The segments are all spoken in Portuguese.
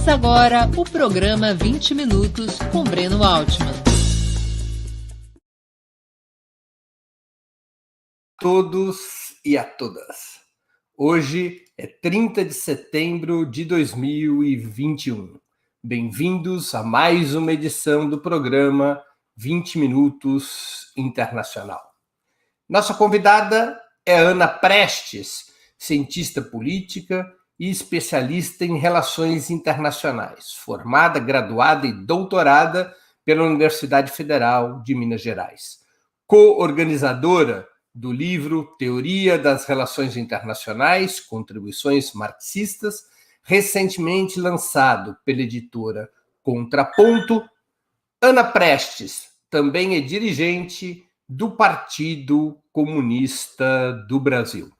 Começa agora o programa 20 Minutos com Breno Altman. Todos e a todas. Hoje é 30 de setembro de 2021. Bem-vindos a mais uma edição do programa 20 Minutos Internacional. Nossa convidada é Ana Prestes, cientista política e especialista em relações internacionais, formada, graduada e doutorada pela Universidade Federal de Minas Gerais. Co-organizadora do livro Teoria das Relações Internacionais, Contribuições Marxistas, recentemente lançado pela editora Contraponto. Ana Prestes também é dirigente do Partido Comunista do Brasil.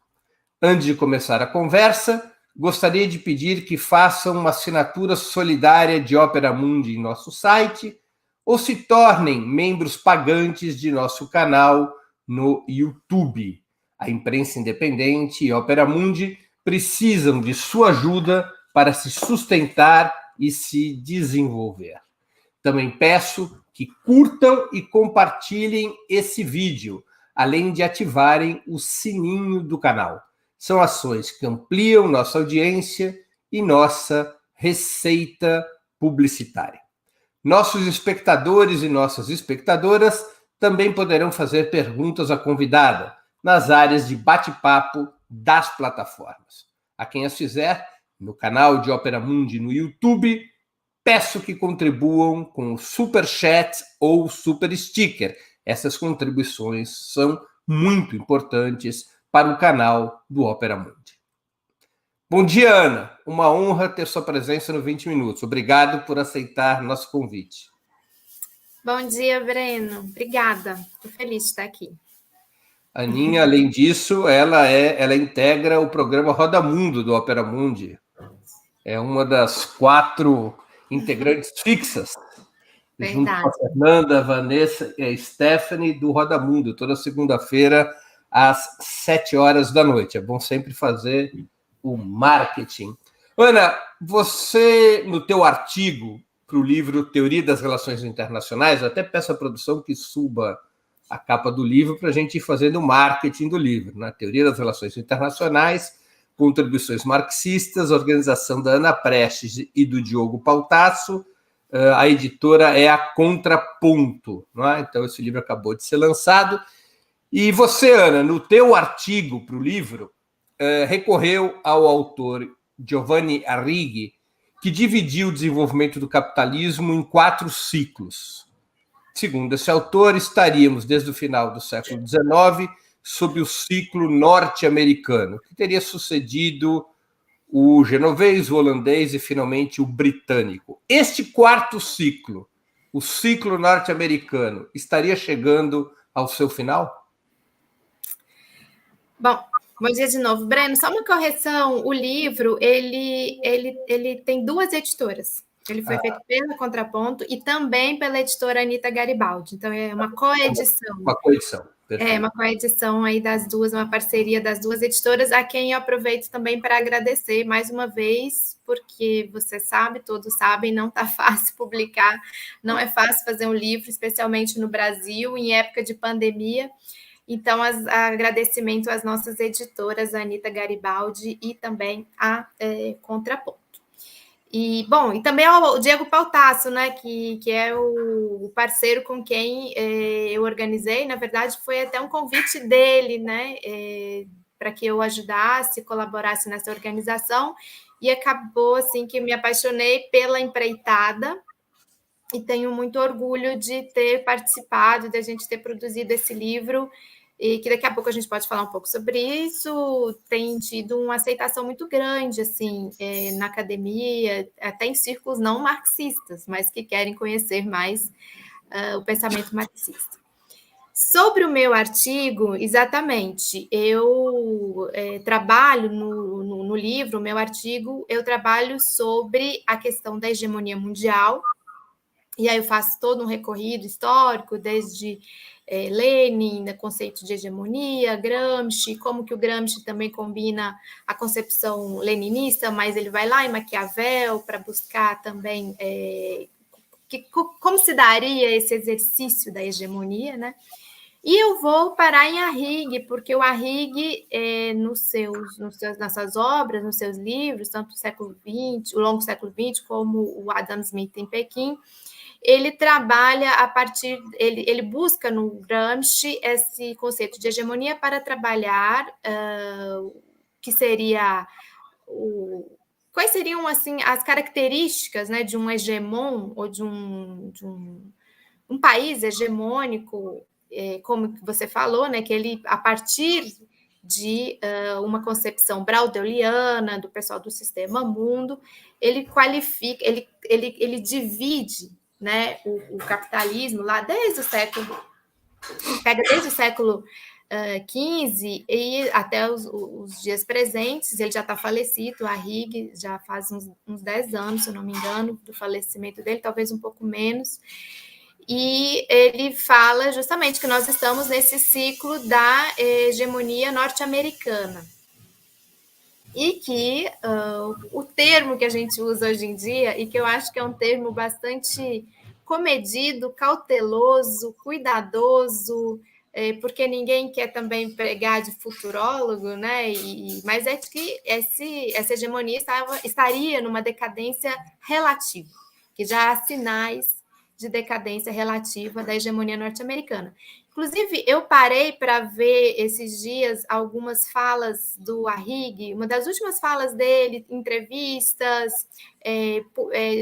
Antes de começar a conversa, gostaria de pedir que façam uma assinatura solidária de Opera Mundi em nosso site ou se tornem membros pagantes de nosso canal no YouTube. A imprensa independente e Opera Mundi precisam de sua ajuda para se sustentar e se desenvolver. Também peço que curtam e compartilhem esse vídeo, além de ativarem o sininho do canal. São ações que ampliam nossa audiência e nossa receita publicitária. Nossos espectadores e nossas espectadoras também poderão fazer perguntas à convidada nas áreas de bate-papo das plataformas. A quem as fizer, no canal de Opera Mundi no YouTube, peço que contribuam com o Super Chat ou Super Sticker. Essas contribuições são muito importantes para o canal do Opera Mundi. Bom dia, Ana. Uma honra ter sua presença no 20 Minutos. Obrigado por aceitar nosso convite. Bom dia, Breno. Obrigada. Estou feliz de estar aqui. Aninha, além disso, ela integra o programa Roda Mundo do Opera Mundi. É uma das 4 integrantes fixas. Verdade. Junto com a Fernanda, a Vanessa e a Stephanie do Roda Mundo, toda segunda-feira, às 7 horas da noite. É bom sempre fazer o marketing. Ana, você, no teu artigo para o livro Teoria das Relações Internacionais, eu até peço à produção que suba a capa do livro para a gente ir fazendo o marketing do livro, né? Teoria das Relações Internacionais, Contribuições Marxistas, organização da Ana Prestes e do Diogo Pautasso. A editora é a Contraponto, não é? Então esse livro acabou de ser lançado. E você, Ana, no teu artigo para o livro, recorreu ao autor Giovanni Arrighi, que dividiu o desenvolvimento do capitalismo em 4 ciclos. Segundo esse autor, estaríamos, desde o final do século XIX, sob o ciclo norte-americano, que teria sucedido o genovês, o holandês e, finalmente, o britânico. Este 4º ciclo, o ciclo norte-americano, estaria chegando ao seu final? Bom dia de novo. Breno, só uma correção. O livro, ele tem 2 editoras. Ele foi feito pela Contraponto e também pela editora Anita Garibaldi. Então, é uma coedição. Uma coedição. Perfeito. É uma coedição aí das 2, uma parceria das 2 editoras, a quem eu aproveito também para agradecer mais uma vez, porque você sabe, todos sabem, não está fácil publicar, não é fácil fazer um livro, especialmente no Brasil, em época de pandemia. Então, agradecimento às nossas editoras, a Anita Garibaldi e também a Contraponto. E, bom, e também o Diego Pautasso, né, que é o parceiro com quem eu organizei. Na verdade, foi até um convite dele, né, para que eu ajudasse, colaborasse nessa organização, e acabou, assim, que me apaixonei pela empreitada, e tenho muito orgulho de ter participado, de a gente ter produzido esse livro, e que daqui a pouco a gente pode falar um pouco sobre isso. Tem tido uma aceitação muito grande, assim, na academia, até em círculos não marxistas, mas que querem conhecer mais o pensamento marxista. Sobre o meu artigo, exatamente, eu trabalho no livro, o meu artigo, eu trabalho sobre a questão da hegemonia mundial E aí eu faço todo um recorrido histórico, desde Lenin, o conceito de hegemonia, Gramsci, como que o Gramsci também combina a concepção leninista, mas ele vai lá em Maquiavel para buscar também como se daria esse exercício da hegemonia, né? E eu vou parar em Arrighi, porque o Arrighi, nas suas obras, nos seus livros, tanto o longo século XX, como o Adam Smith em Pequim, ele trabalha ele busca no Gramsci esse conceito de hegemonia para trabalhar que seria quais seriam assim as características, né, de um hegemon ou de um país hegemônico, como você falou, né, que ele, a partir de uma concepção braudeliana do pessoal do sistema mundo, ele qualifica, ele divide, né, o capitalismo lá desde o século XV e até os dias presentes. Ele já está falecido, Arrighi, já faz uns 10 anos, se eu não me engano, do falecimento dele, talvez um pouco menos. E ele fala justamente que nós estamos nesse ciclo da hegemonia norte-americana. E que o termo que a gente usa hoje em dia, e que eu acho que é um termo bastante comedido, cauteloso, cuidadoso, porque ninguém quer também pregar de futurólogo, né? Mas é que essa hegemonia estaria numa decadência relativa, que já há sinais de decadência relativa da hegemonia norte-americana. Inclusive, eu parei para ver esses dias algumas falas do Arrighi, uma das últimas falas dele, entrevistas,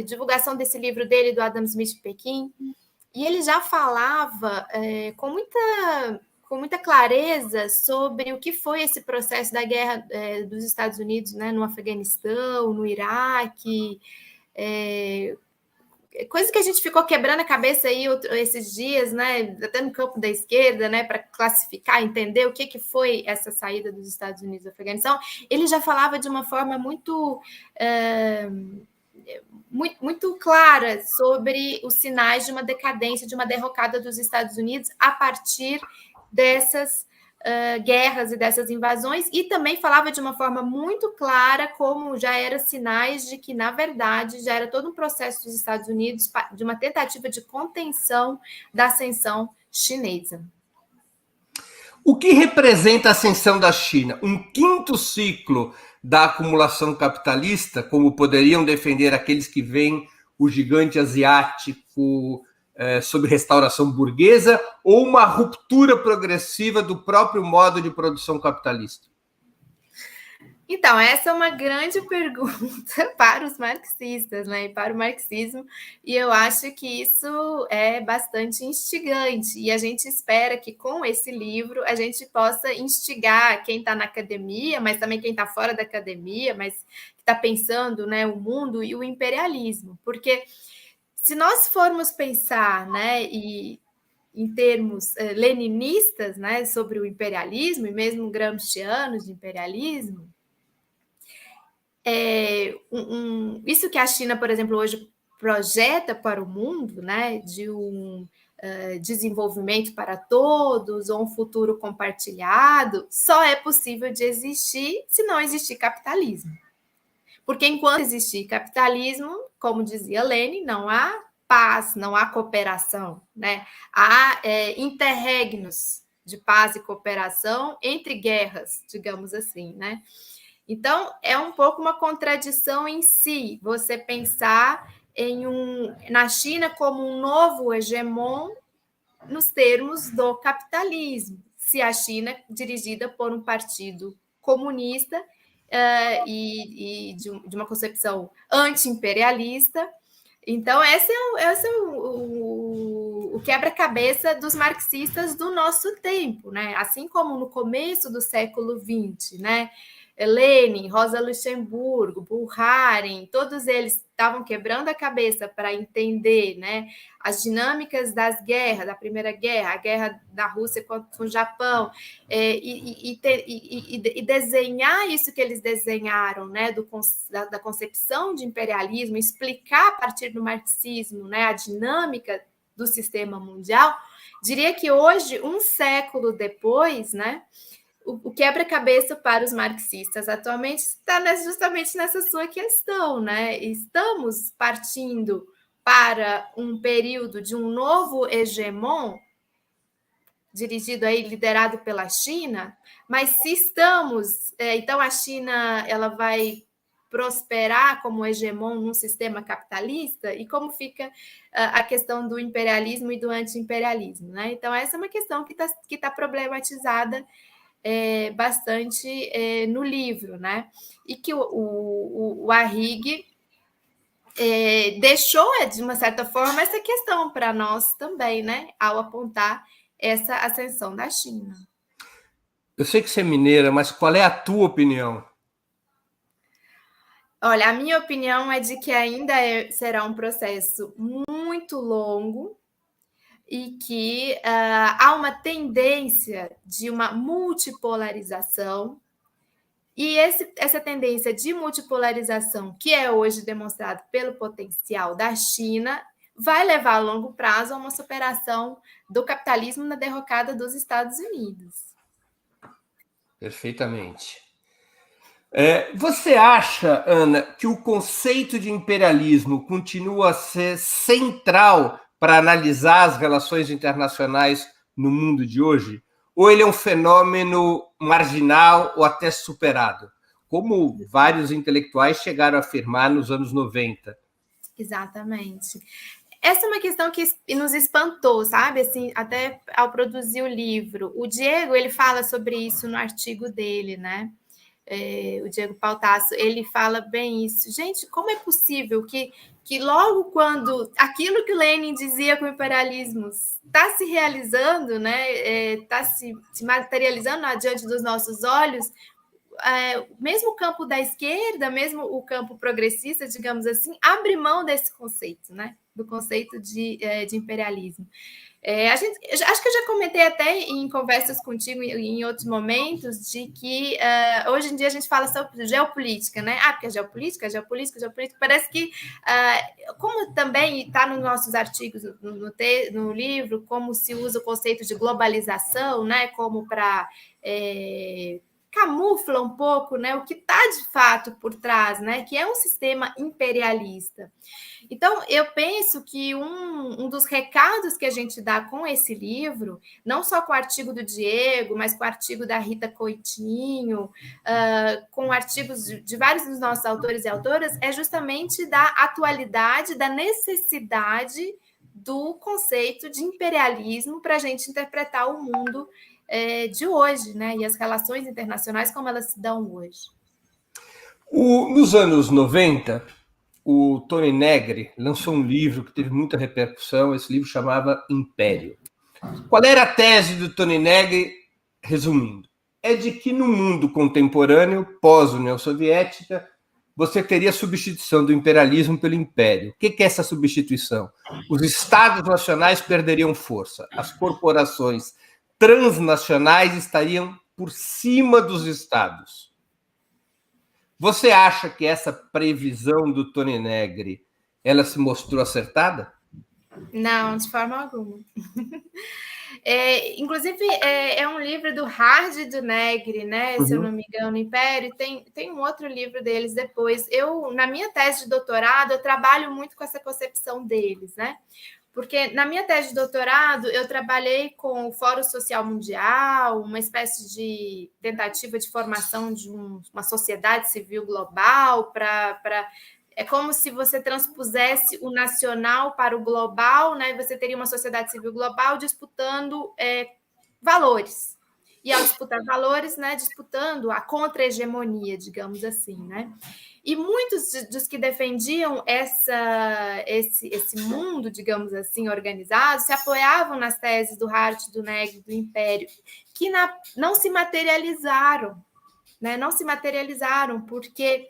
divulgação desse livro dele, do Adam Smith Pequim, e ele já falava com muita clareza sobre o que foi esse processo da guerra dos Estados Unidos, né, no Afeganistão, no Iraque, coisa que a gente ficou quebrando a cabeça aí esses dias, né, até no campo da esquerda, né, para classificar, entender o que foi essa saída dos Estados Unidos do Afeganistão. Ele já falava de uma forma muito clara sobre os sinais de uma decadência, de uma derrocada dos Estados Unidos a partir dessas guerras e dessas invasões, e também falava de uma forma muito clara como já eram sinais de que, na verdade, já era todo um processo dos Estados Unidos de uma tentativa de contenção da ascensão chinesa. O que representa a ascensão da China? Um quinto ciclo da acumulação capitalista, como poderiam defender aqueles que veem o gigante asiático sob restauração burguesa, ou uma ruptura progressiva do próprio modo de produção capitalista? Então, essa é uma grande pergunta para os marxistas, né, e para o marxismo, e eu acho que isso é bastante instigante, e a gente espera que com esse livro a gente possa instigar quem está na academia, mas também quem está fora da academia, mas que está pensando, né, o mundo e o imperialismo, porque se nós formos pensar, né, em termos leninistas, né, sobre o imperialismo, e mesmo gramscianos de imperialismo, isso que a China, por exemplo, hoje projeta para o mundo, né, de um desenvolvimento para todos, ou um futuro compartilhado, só é possível de existir se não existir capitalismo. Porque enquanto existir capitalismo, como dizia Lenin, não há paz, não há cooperação, né? Há interregnos de paz e cooperação entre guerras, digamos assim, né? Então, é um pouco uma contradição em si, você pensar na China como um novo hegemon nos termos do capitalismo, se a China é dirigida por um partido comunista e de uma concepção anti-imperialista. Então, esse é o quebra-cabeça dos marxistas do nosso tempo, né? Assim como no começo do século XX, né? Lenin, Rosa Luxemburgo, Bukharin, todos eles estavam quebrando a cabeça para entender, né, as dinâmicas das guerras, da Primeira Guerra, a guerra da Rússia com o Japão, e desenhar isso que eles desenharam, né, da concepção de imperialismo, explicar a partir do marxismo, né, a dinâmica do sistema mundial, diria que hoje, um século depois, né, o quebra-cabeça para os marxistas atualmente está justamente nessa sua questão, né? Estamos partindo para um período de um novo hegemon, dirigido aí, liderado pela China, mas se estamos... então, a China ela vai prosperar como hegemon num sistema capitalista, e como fica a questão do imperialismo e do anti-imperialismo, né? Então, essa é uma questão que tá problematizada bastante no livro, né? E que o Arrighi deixou, de uma certa forma, essa questão para nós também, né? Ao apontar essa ascensão da China. Eu sei que você é mineira, mas qual é a tua opinião? Olha, a minha opinião é de que ainda será um processo muito longo, e que há uma tendência de uma multipolarização, e essa tendência de multipolarização, que é hoje demonstrada pelo potencial da China, vai levar a longo prazo a uma superação do capitalismo na derrocada dos Estados Unidos. Perfeitamente. Você acha, Ana, que o conceito de imperialismo continua a ser central para analisar as relações internacionais no mundo de hoje? Ou ele é um fenômeno marginal ou até superado, como vários intelectuais chegaram a afirmar nos anos 90? Exatamente. Essa é uma questão que nos espantou, sabe? Assim, até ao produzir o livro. O Diego, ele fala sobre isso no artigo dele, né? O Diego Pautasso, ele fala bem isso. Gente, como é possível que logo quando aquilo que Lenin dizia com o imperialismo está se realizando, né, está se materializando diante dos nossos olhos, mesmo o campo da esquerda, mesmo o campo progressista, digamos assim, abre mão desse conceito, né, do conceito de imperialismo. Acho que eu já comentei até em conversas contigo em outros momentos de que hoje em dia a gente fala sobre geopolítica, né? Porque é geopolítica, parece que, como também está nos nossos artigos no livro, como se usa o conceito de globalização, né? Como para camufla um pouco, né, o que está de fato por trás, né, que é um sistema imperialista. Então, eu penso que um dos recados que a gente dá com esse livro, não só com o artigo do Diego, mas com o artigo da Rita Coitinho, com artigos de vários dos nossos autores e autoras, é justamente da atualidade, da necessidade do conceito de imperialismo para a gente interpretar o mundo de hoje, né? E as relações internacionais como elas se dão hoje. Nos anos 90, o Tony Negri lançou um livro que teve muita repercussão. Esse livro chamava Império. Qual era a tese do Tony Negri, resumindo? É de que no mundo contemporâneo, pós-União Soviética, você teria a substituição do imperialismo pelo império. O que é essa substituição? Os estados nacionais perderiam força. As corporações transnacionais estariam por cima dos estados. Você acha que essa previsão do Tony Negri, ela se mostrou acertada? Não, de forma alguma. Inclusive, é um livro do Hard e do Negri, né? Se eu não me engano, Império. Tem um outro livro deles depois. Na minha tese de doutorado, eu trabalho muito com essa concepção deles, né? Porque na minha tese de doutorado, eu trabalhei com o Fórum Social Mundial, uma espécie de tentativa de formação de uma sociedade civil global é como se você transpusesse o nacional para o global, né? Você teria uma sociedade civil global disputando valores. E ao disputar valores, né, disputando a contra-hegemonia, digamos assim, né? E muitos dos que defendiam esse mundo, digamos assim, organizado, se apoiavam nas teses do Hart, do Negri, do Império, que não se materializaram, né? Não se materializaram, porque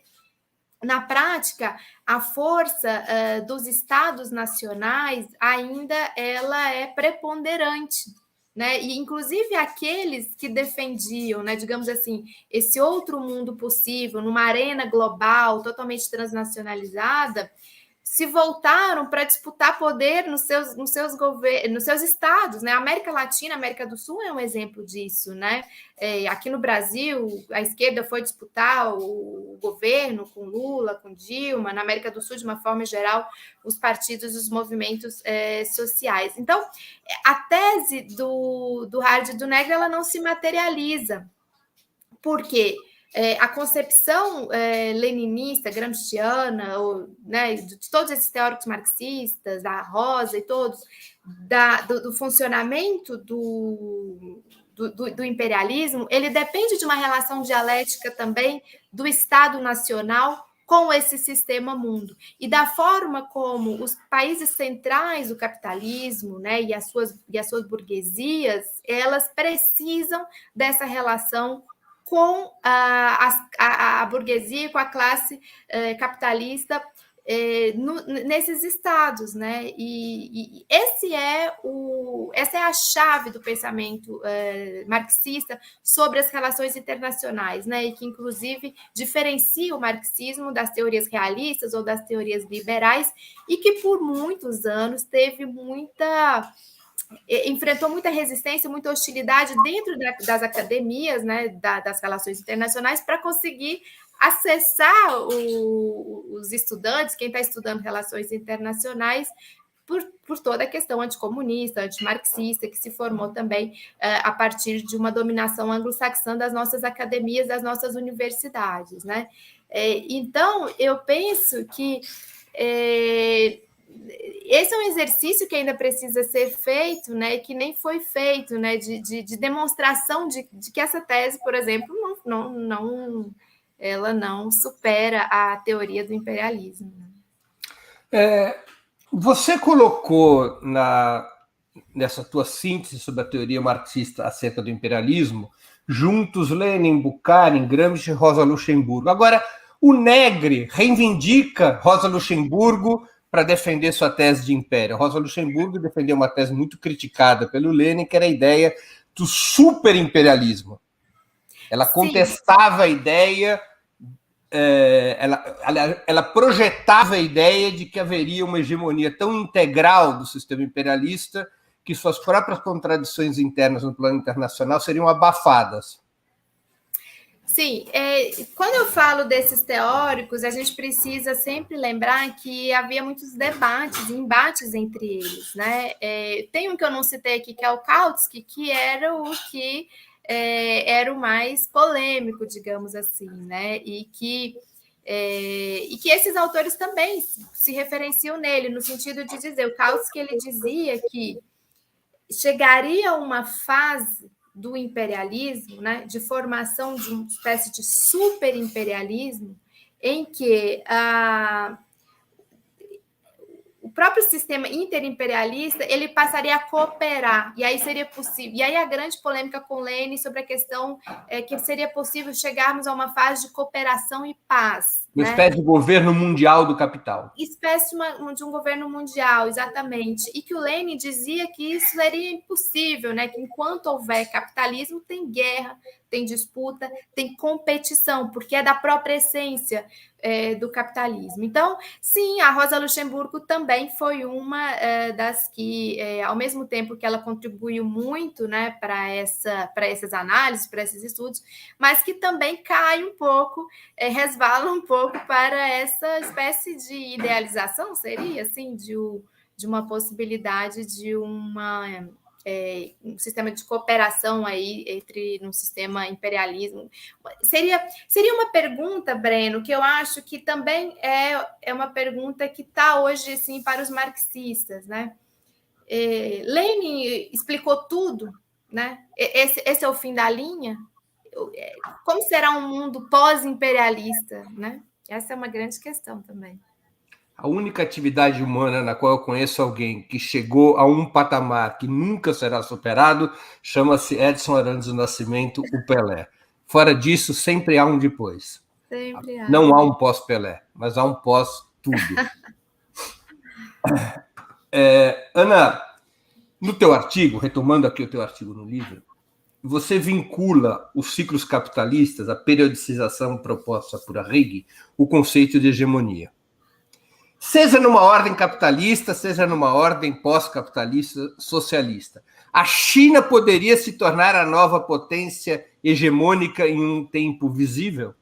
na prática, a força dos estados nacionais ainda ela é preponderante, né? E, inclusive, aqueles que defendiam, né, digamos assim, esse outro mundo possível, numa arena global, totalmente transnacionalizada, se voltaram para disputar poder nos seus estados, né? A América Latina, a América do Sul é um exemplo disso, né? Aqui no Brasil, a esquerda foi disputar o governo com Lula, com Dilma, na América do Sul, de uma forma geral, os partidos, os movimentos sociais. Então, a tese do Hard e do Negri, ela não se materializa. Por quê? A concepção leninista, gramsciana, né, de todos esses teóricos marxistas, da Rosa e todos, do funcionamento do imperialismo, ele depende de uma relação dialética também do Estado Nacional com esse sistema mundo. E da forma como os países centrais do capitalismo, né, e as suas burguesias, elas precisam dessa relação com a burguesia, com a classe capitalista nesses estados, né? E essa é a chave do pensamento marxista sobre as relações internacionais, né? E que, inclusive, diferencia o marxismo das teorias realistas ou das teorias liberais, e que, por muitos anos, enfrentou muita resistência, muita hostilidade dentro das academias, né, das relações internacionais, para conseguir acessar os estudantes, quem está estudando relações internacionais, por toda a questão anticomunista, antimarxista, que se formou também a partir de uma dominação anglo-saxã das nossas academias, das nossas universidades, né? Então, eu penso que esse é um exercício que ainda precisa ser feito, né, que nem foi feito, né, de demonstração de que essa tese, por exemplo, ela não supera a teoria do imperialismo. Você colocou nessa tua síntese sobre a teoria marxista acerca do imperialismo, juntos Lenin, Bukharin, Gramsci e Rosa Luxemburgo. Agora, o Negri reivindica Rosa Luxemburgo para defender sua tese de império. Rosa Luxemburgo defendeu uma tese muito criticada pelo Lenin, que era a ideia do superimperialismo. Ela contestava a ideia, ela projetava a ideia de que haveria uma hegemonia tão integral do sistema imperialista que suas próprias contradições internas no plano internacional seriam abafadas. Sim, quando eu falo desses teóricos, a gente precisa sempre lembrar que havia muitos debates, embates entre eles, né? Tem um que eu não citei aqui, que é o Kautsky, que era o que era o mais polêmico, digamos assim, né? E que esses autores também se referenciam nele, no sentido de dizer, o Kautsky, ele dizia que chegaria uma fase do imperialismo, né, de formação de uma espécie de superimperialismo, em que o próprio sistema interimperialista ele passaria a cooperar, e aí seria possível. E aí a grande polêmica com Lenin sobre a questão que seria possível chegarmos a uma fase de cooperação e paz. Uma espécie de governo mundial do capital. Espécie de um governo mundial, exatamente. E que o Lenin dizia que isso seria impossível, né? Que enquanto houver capitalismo, tem guerra, tem disputa, tem competição, porque é da própria essência do capitalismo. Então, sim, a Rosa Luxemburgo também foi uma das que, ao mesmo tempo que ela contribuiu muito, né, para essas análises, para esses estudos, mas que também cai um pouco, resvala um pouco para essa espécie de idealização, seria assim, de uma possibilidade de um sistema de cooperação aí num sistema imperialismo. Seria uma pergunta, Breno, que eu acho que também é uma pergunta que está hoje assim, para os marxistas, né? Lenin explicou tudo, né? Esse é o fim da linha? Como será um mundo pós-imperialista, né? Essa é uma grande questão também. A única atividade humana na qual eu conheço alguém que chegou a um patamar que nunca será superado chama-se Edson Arantes do Nascimento, o Pelé. Fora disso, sempre há um depois. Sempre há. Não há um pós-Pelé, mas há um pós-tudo. Ana, no teu artigo, retomando aqui o teu artigo no livro, você vincula os ciclos capitalistas, a periodicização proposta por Arrighi, o conceito de hegemonia. Seja numa ordem capitalista, seja numa ordem pós-capitalista socialista, a China poderia se tornar a nova potência hegemônica em um tempo visível?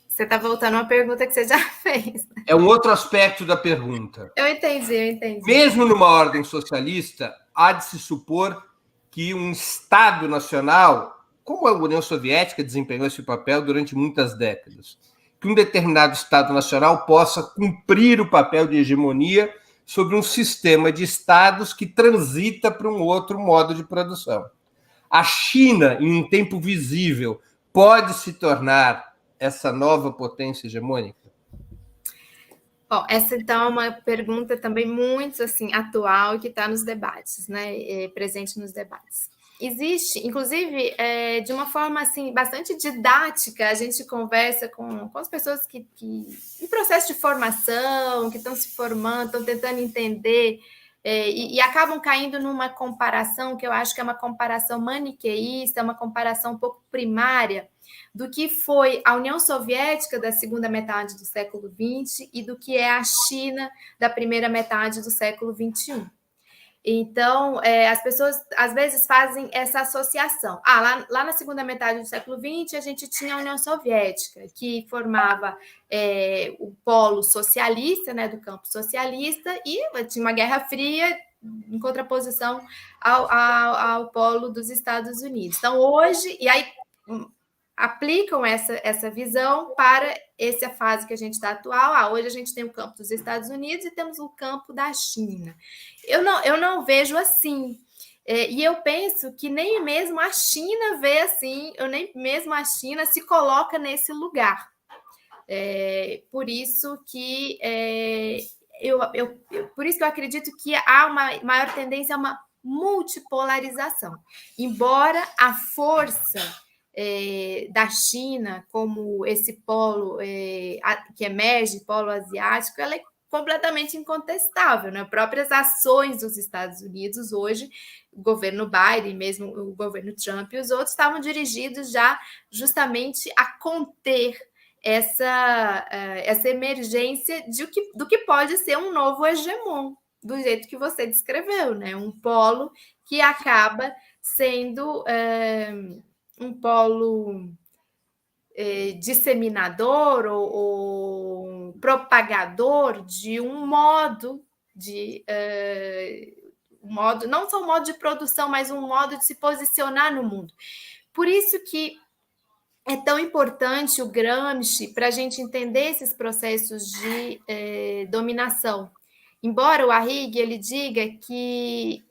Você está voltando a uma pergunta que você já fez. É um outro aspecto da pergunta. Eu entendi. Mesmo numa ordem socialista, há de se supor que um Estado nacional, como a União Soviética desempenhou esse papel durante muitas décadas, que um determinado Estado nacional possa cumprir o papel de hegemonia sobre um sistema de Estados que transita para um outro modo de produção. A China, em um tempo visível, pode se tornar essa nova potência hegemônica? Bom, essa então é uma pergunta também muito assim atual que está nos debates, né? Presente nos debates. Existe, inclusive, de uma forma assim bastante didática, a gente conversa com as pessoas que em processo de formação, que estão se formando, estão tentando entender, e acabam caindo numa comparação que eu acho que é uma comparação maniqueísta, uma comparação um pouco primária do que foi a União Soviética da segunda metade do século XX e do que é a China da primeira metade do século XXI. Então, as pessoas às vezes fazem essa associação. Lá na segunda metade do século XX, a gente tinha a União Soviética, que formava o polo socialista, né, do campo socialista, e tinha uma Guerra Fria em contraposição ao polo dos Estados Unidos. Então, hoje, e aí aplicam essa visão para essa fase que a gente está atual. Hoje a gente tem o campo dos Estados Unidos e temos o campo da China. Eu não vejo assim. E eu penso que nem mesmo a China vê assim, nem mesmo a China se coloca nesse lugar. Por isso que por isso que eu acredito que há uma maior tendência a uma multipolarização. Embora a força da China como esse polo que emerge, polo asiático, ela é completamente incontestável, né? Próprias ações dos Estados Unidos hoje, o governo Biden, mesmo o governo Trump e os outros estavam dirigidos já justamente a conter essa emergência do que pode ser um novo hegemon, do jeito que você descreveu, né? Um polo que acaba sendo um polo disseminador ou propagador de um modo não só um modo de produção, mas um modo de se posicionar no mundo. Por isso que é tão importante o Gramsci para a gente entender esses processos de dominação. Embora o Arrighi ele diga que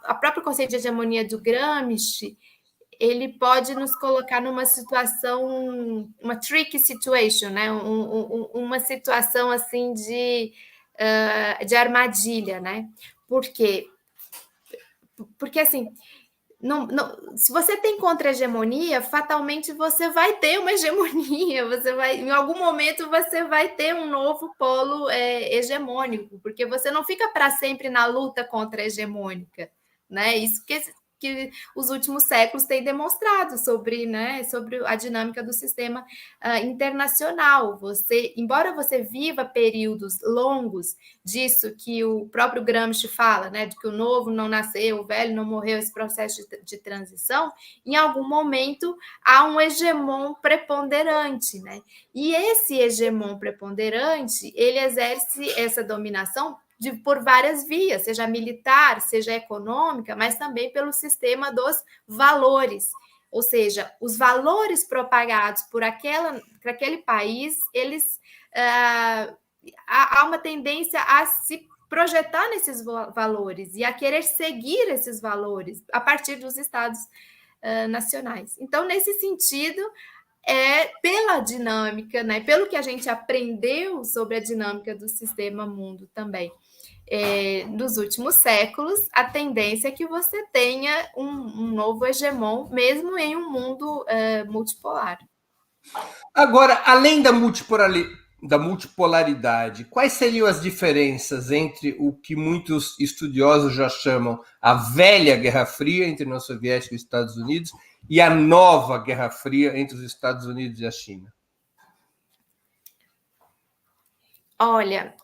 a próprio conceito de hegemonia do Gramsci ele pode nos colocar numa situação, uma tricky situation, né? Uma situação assim de armadilha, né? Por quê? Porque assim, se você tem contra-hegemonia, fatalmente você vai ter uma hegemonia, em algum momento você vai ter um novo polo hegemônico, porque você não fica para sempre na luta contra-hegemônica, né? Isso que os últimos séculos têm demonstrado sobre a dinâmica do sistema internacional. Embora você viva períodos longos disso que o próprio Gramsci fala, né, de que o novo não nasceu, o velho não morreu, esse processo de transição, em algum momento há um hegemon preponderante, né? E esse hegemon preponderante, ele exerce essa dominação por várias vias, seja militar, seja econômica, mas também pelo sistema dos valores. Ou seja, os valores propagados por aquele país, eles há uma tendência a se projetar nesses valores e a querer seguir esses valores a partir dos estados nacionais. Então, nesse sentido, pela dinâmica, né, pelo que a gente aprendeu sobre a dinâmica do sistema mundo também, nos últimos séculos, a tendência é que você tenha um novo hegemon, mesmo em um mundo multipolar. Agora, além da multipolaridade, quais seriam as diferenças entre o que muitos estudiosos já chamam a velha Guerra Fria entre a União Soviética e os Estados Unidos e a nova Guerra Fria entre os Estados Unidos e a China? Olha,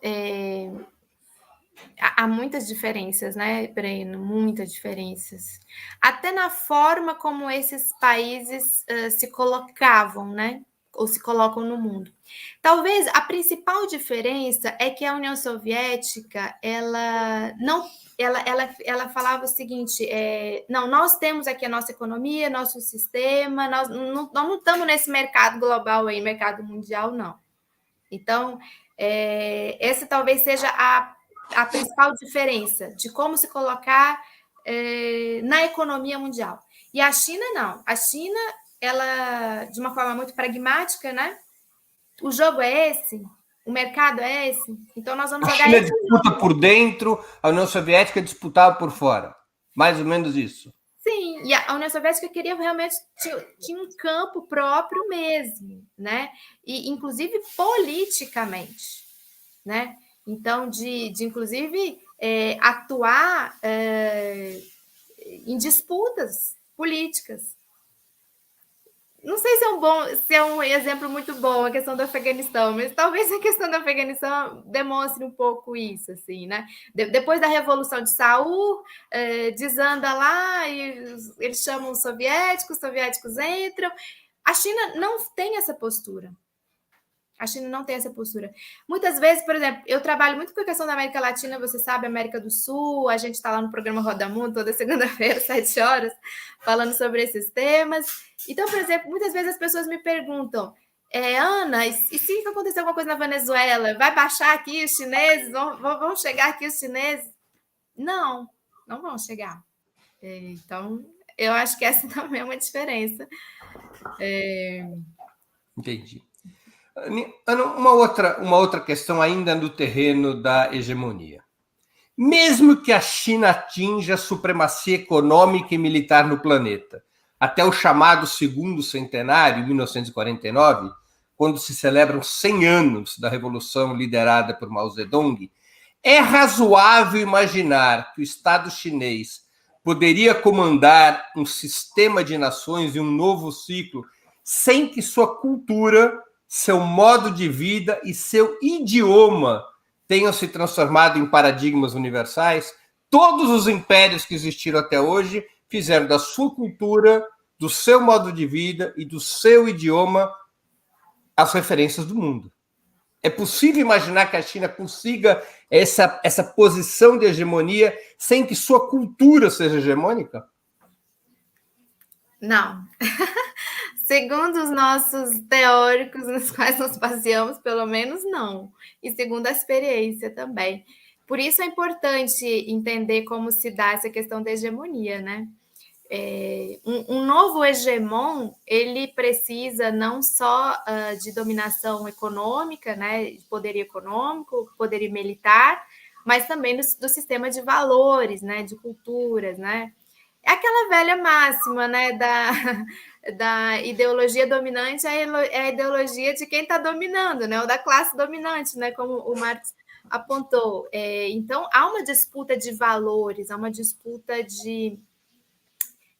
há muitas diferenças, né, Breno? Muitas diferenças. Até na forma como esses países se colocavam, né? Ou se colocam no mundo. Talvez a principal diferença é que a União Soviética, ela falava o seguinte: não, nós temos aqui a nossa economia, nosso sistema, nós não estamos nesse mercado global aí, mercado mundial, não. Então, essa talvez seja a principal diferença de como se colocar na economia mundial. E a China, não. A China, ela, de uma forma muito pragmática, né? O jogo é esse, o mercado é esse, então nós vamos jogar China esse disputa jogo. por dentro, a União Soviética disputava por fora. Mais ou menos isso. Sim, e a União Soviética queria realmente tinha um campo próprio mesmo, né? E inclusive politicamente, né? Então, de inclusive atuar em disputas políticas. Não sei se é um exemplo muito bom a questão do Afeganistão, mas talvez a questão do Afeganistão demonstre um pouco isso, assim, né? Depois da Revolução de Saul, desanda lá e eles chamam os soviéticos entram. A China não tem essa postura. A China não tem essa postura. Muitas vezes, por exemplo, eu trabalho muito com a questão da América Latina, você sabe, América do Sul, a gente está lá no programa Roda Mundo toda segunda-feira, 7 horas, falando sobre esses temas. Então, por exemplo, muitas vezes as pessoas me perguntam, Ana, e se acontecer alguma coisa na Venezuela, vai baixar aqui os chineses? Vão chegar aqui os chineses? Não vão chegar. Então, eu acho que essa também é uma diferença. Entendi. Uma outra questão ainda no terreno da hegemonia. Mesmo que a China atinja a supremacia econômica e militar no planeta, até o chamado segundo centenário, 1949, quando se celebram 100 anos da revolução liderada por Mao Zedong, é razoável imaginar que o Estado chinês poderia comandar um sistema de nações e um novo ciclo sem que sua cultura, seu modo de vida e seu idioma tenham se transformado em paradigmas universais? Todos os impérios que existiram até hoje fizeram da sua cultura, do seu modo de vida e do seu idioma as referências do mundo. É possível imaginar que a China consiga essa posição de hegemonia sem que sua cultura seja hegemônica? Não. Segundo os nossos teóricos nos quais nós baseamos, pelo menos não. E segundo a experiência também. Por isso é importante entender como se dá essa questão da hegemonia, né? Um novo hegemon, ele precisa não só de dominação econômica, né, de poderio econômico, poderio militar, mas também do sistema de valores, né, de culturas, né? É aquela velha máxima, né, da ideologia dominante é a ideologia de quem está dominando, né, ou da classe dominante, né, como o Marx apontou. Então, há uma disputa de valores, há uma disputa de...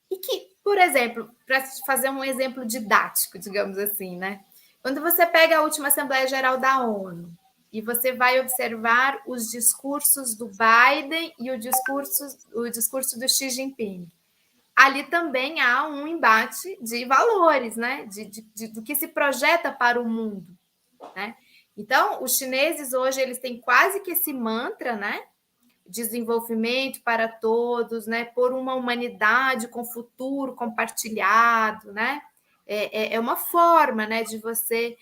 E que, por exemplo, para fazer um exemplo didático, digamos assim, né, quando você pega a última Assembleia Geral da ONU e você vai observar os discursos do Biden e o discurso do Xi Jinping, ali também há um embate de valores, né? Do que se projeta para o mundo, né? Então, os chineses hoje eles têm quase que esse mantra, né? Desenvolvimento para todos, né? Por uma humanidade com futuro compartilhado, né? É uma forma, né? De você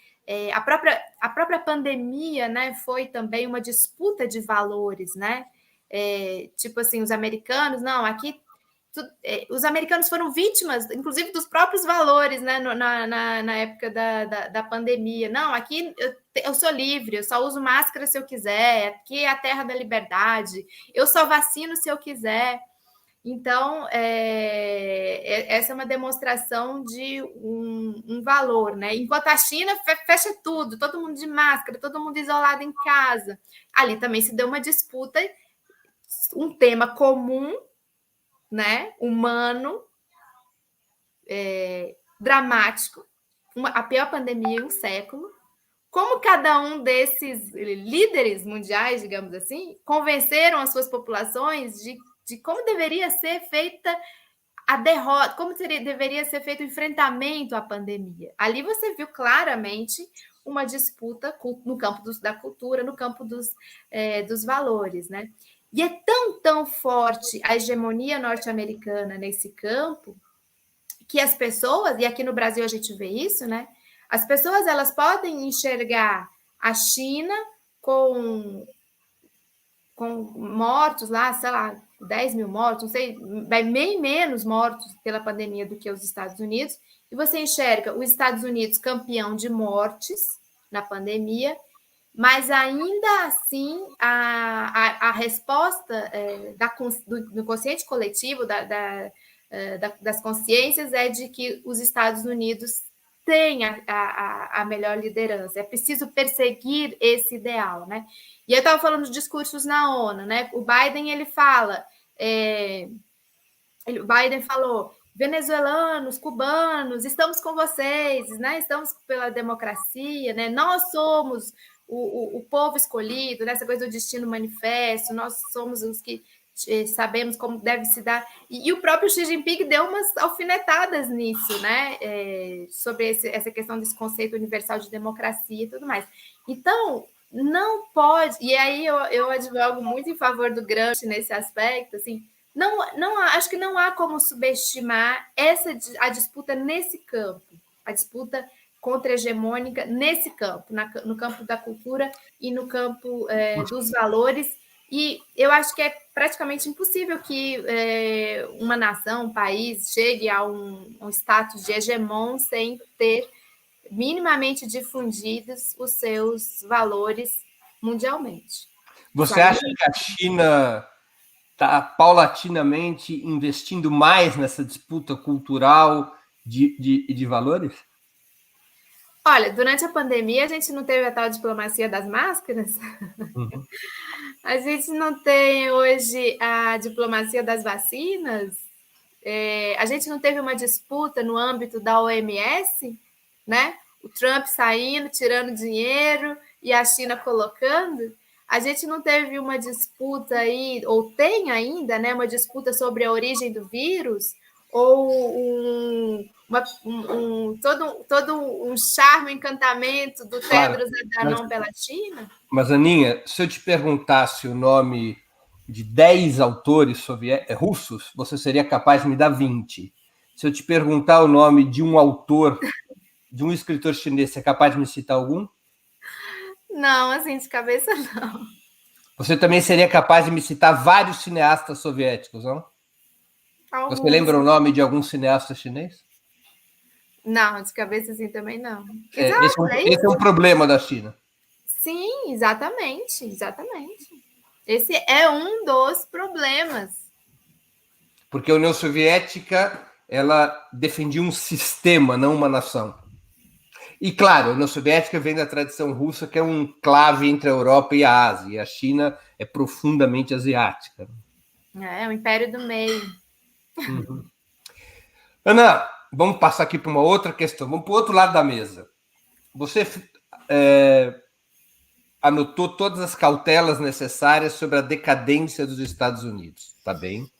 a própria pandemia, né? Foi também uma disputa de valores, né? Tipo assim, os americanos, não, aqui os americanos foram vítimas, inclusive, dos próprios valores, né, na época da pandemia. Não, aqui eu sou livre, eu só uso máscara se eu quiser, aqui é a terra da liberdade, eu só vacino se eu quiser. Então, essa é uma demonstração de um valor, né? Enquanto a China fecha tudo, todo mundo de máscara, todo mundo isolado em casa. Ali também se deu uma disputa, um tema comum, né? Humano, dramático, a pior pandemia em um século. Como cada um desses líderes mundiais, digamos assim, convenceram as suas populações de como deveria ser feita a derrota, como deveria ser feito o enfrentamento à pandemia. Ali você viu claramente uma disputa no campo da cultura, no campo dos valores, né? E é tão forte a hegemonia norte-americana nesse campo que as pessoas, e aqui no Brasil a gente vê isso, né? As pessoas elas podem enxergar a China com mortos lá, sei lá, 10 mil mortos, não sei, bem menos mortos pela pandemia do que os Estados Unidos, e você enxerga os Estados Unidos campeão de mortes na pandemia, mas ainda assim a resposta do consciente coletivo, das consciências, é de que os Estados Unidos têm a melhor liderança. É preciso perseguir esse ideal, né? E eu estava falando de discursos na ONU, né? O Biden, ele fala... o Biden falou: venezuelanos, cubanos, estamos com vocês, né? Estamos pela democracia, né? Nós somos o povo escolhido, né? Essa coisa do destino manifesto, nós somos os que sabemos como deve se dar. E o próprio Xi Jinping deu umas alfinetadas nisso, né? Sobre essa questão desse conceito universal de democracia e tudo mais. Então, não pode... E aí eu advogo muito em favor do Gramsci nesse aspecto, assim... Não, acho que não há como subestimar a disputa nesse campo, a disputa contra-hegemônica nesse campo, no campo da cultura e no campo dos valores. E eu acho que é praticamente impossível que uma nação, um país, chegue a um status de hegemon sem ter minimamente difundidos os seus valores mundialmente. Você acha que a China está paulatinamente investindo mais nessa disputa cultural de valores? Olha, durante a pandemia a gente não teve a tal diplomacia das máscaras? Uhum. A gente não tem hoje a diplomacia das vacinas? A gente não teve uma disputa no âmbito da OMS, né? O Trump saindo, tirando dinheiro e a China colocando. A gente não teve uma disputa aí, ou tem ainda, né? Uma disputa sobre a origem do vírus, ou todo um charme, um encantamento do Tedros Adhanom pela China? Mas, Aninha, se eu te perguntasse o nome de 10 autores russos, você seria capaz de me dar 20. Se eu te perguntar o nome de um autor, de um escritor chinês, você é capaz de me citar algum? Não, assim, de cabeça não. Você também seria capaz de me citar vários cineastas soviéticos, não? Alguns. Você lembra o nome de algum cineasta chinês? Não, de cabeça assim também não. Esse é um problema da China. Sim, exatamente. Esse é um dos problemas. Porque a União Soviética, ela defendia um sistema, não uma nação. E, claro, a União Soviética vem da tradição russa, que é um enclave entre a Europa e a Ásia. E a China é profundamente asiática. É o império do meio. Uhum. Ana, vamos passar aqui para uma outra questão. Vamos para o outro lado da mesa. Você anotou todas as cautelas necessárias sobre a decadência dos Estados Unidos, tá bem?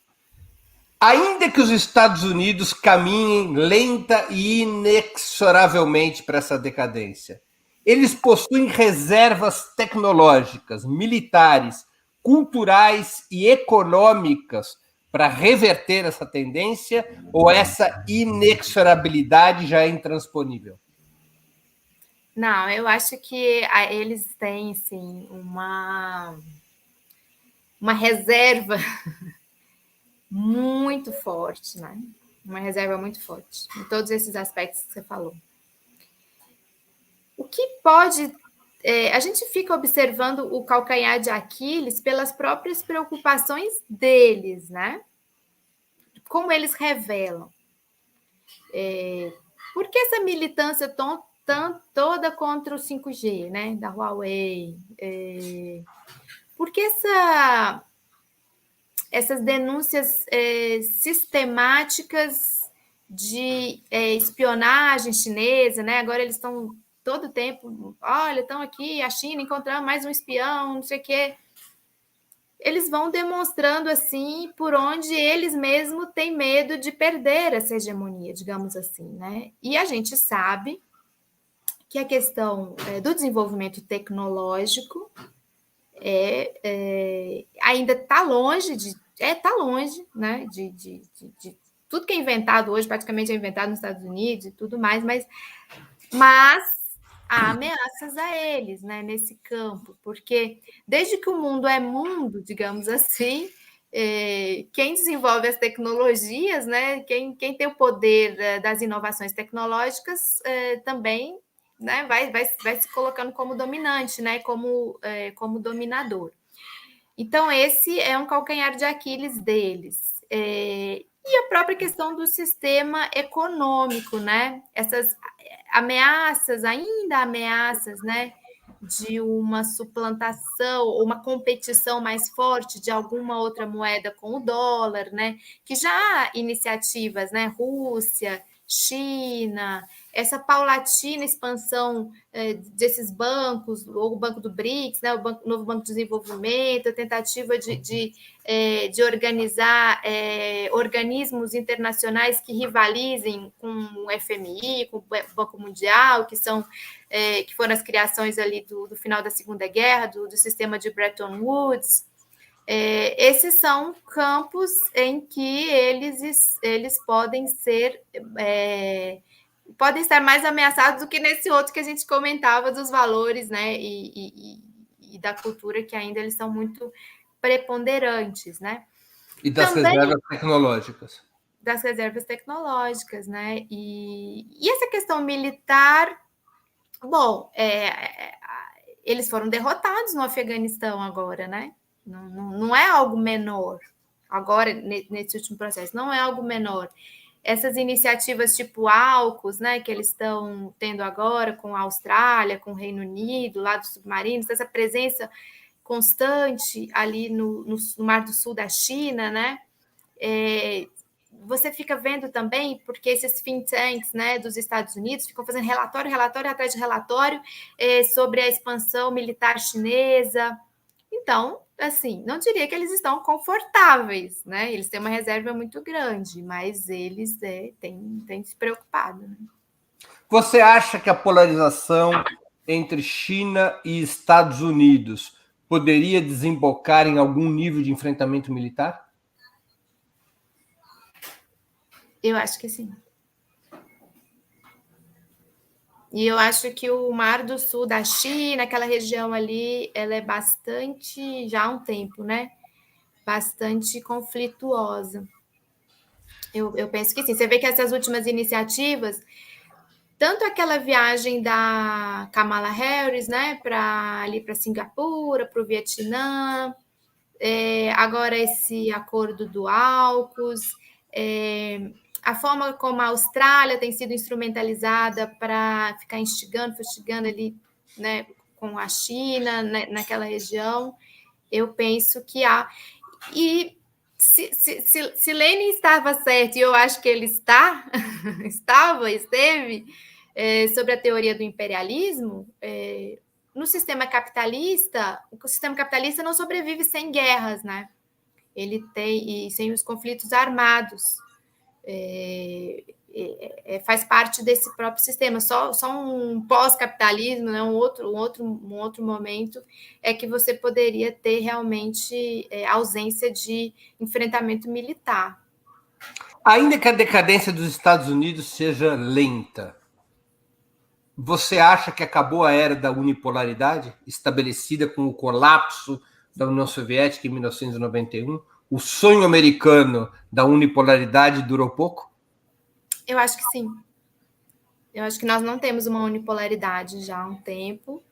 Ainda que os Estados Unidos caminhem lenta e inexoravelmente para essa decadência, eles possuem reservas tecnológicas, militares, culturais e econômicas para reverter essa tendência, ou essa inexorabilidade já é intransponível? Não, eu acho que eles têm, sim, uma reserva muito forte, né? Uma reserva muito forte, em todos esses aspectos que você falou. O que pode... a gente fica observando o calcanhar de Aquiles pelas próprias preocupações deles, né? como eles revelam. Por que essa militância toda contra o 5G, né, da Huawei? Por que essas denúncias sistemáticas de espionagem chinesa, né? Agora eles estão todo tempo, olha, estão aqui, a China, encontramos mais um espião, não sei o quê. Eles vão demonstrando, assim, por onde eles mesmos têm medo de perder essa hegemonia, digamos assim, né? E a gente sabe que a questão do desenvolvimento tecnológico ainda está longe né? De tudo que é inventado hoje, praticamente é inventado nos Estados Unidos e tudo mais, mas há ameaças a eles, né, nesse campo, porque desde que o mundo é mundo, digamos assim, quem desenvolve as tecnologias, né, quem tem o poder das inovações tecnológicas também, né, vai se colocando como dominante, né, como dominador. Então, esse é um calcanhar de Aquiles deles. E a própria questão do sistema econômico, né? Essas ainda ameaças, né? De uma suplantação ou uma competição mais forte de alguma outra moeda com o dólar, né? Que já há iniciativas, né? Rússia, China, essa paulatina expansão desses bancos, ou o Banco do BRICS, né, o novo Banco de Desenvolvimento, a tentativa de organizar organismos internacionais que rivalizem com o FMI, com o Banco Mundial, que foram as criações ali do final da Segunda Guerra, do sistema de Bretton Woods. Esses são campos em que eles podem estar mais ameaçados do que nesse outro que a gente comentava dos valores, né, e da cultura, que ainda eles são muito preponderantes, né? E das reservas tecnológicas. Das reservas tecnológicas, né? E essa questão militar, bom, eles foram derrotados no Afeganistão agora, né? Não é algo menor. Agora, nesse último processo, não é algo menor. Essas iniciativas tipo AUKUS, né, que eles estão tendo agora com a Austrália, com o Reino Unido, lá dos submarinos, essa presença constante ali no Mar do Sul da China, né? Você fica vendo também, porque esses think tanks, né, dos Estados Unidos ficam fazendo relatório atrás de relatório sobre a expansão militar chinesa. Então, assim, não diria que eles estão confortáveis, né? Eles têm uma reserva muito grande, mas eles têm se preocupado. Né? Você acha que a polarização entre China e Estados Unidos poderia desembocar em algum nível de enfrentamento militar? Eu acho que sim. E eu acho que o Mar do Sul da China, aquela região ali, ela é bastante, já há um tempo, né? Bastante conflituosa. Eu penso que sim. Você vê que essas últimas iniciativas, tanto aquela viagem da Kamala Harris, né, ali para Singapura, para o Vietnã, agora esse acordo do AUKUS, a forma como a Austrália tem sido instrumentalizada para ficar fustigando ali, né, com a China, né, naquela região, eu penso que há. E se Lenin estava certo, e eu acho que ele esteve, sobre a teoria do imperialismo, no sistema capitalista, o sistema capitalista não sobrevive sem guerras, né? Ele tem, e sem os conflitos armados. Faz parte desse próprio sistema. Só um pós-capitalismo, né, um outro momento é que você poderia ter realmente ausência de enfrentamento militar. Ainda que a decadência dos Estados Unidos seja lenta, você acha que acabou a era da unipolaridade, estabelecida com o colapso da União Soviética em 1991? O sonho americano da unipolaridade durou pouco? Eu acho que sim. Eu acho que nós não temos uma unipolaridade já há um tempo.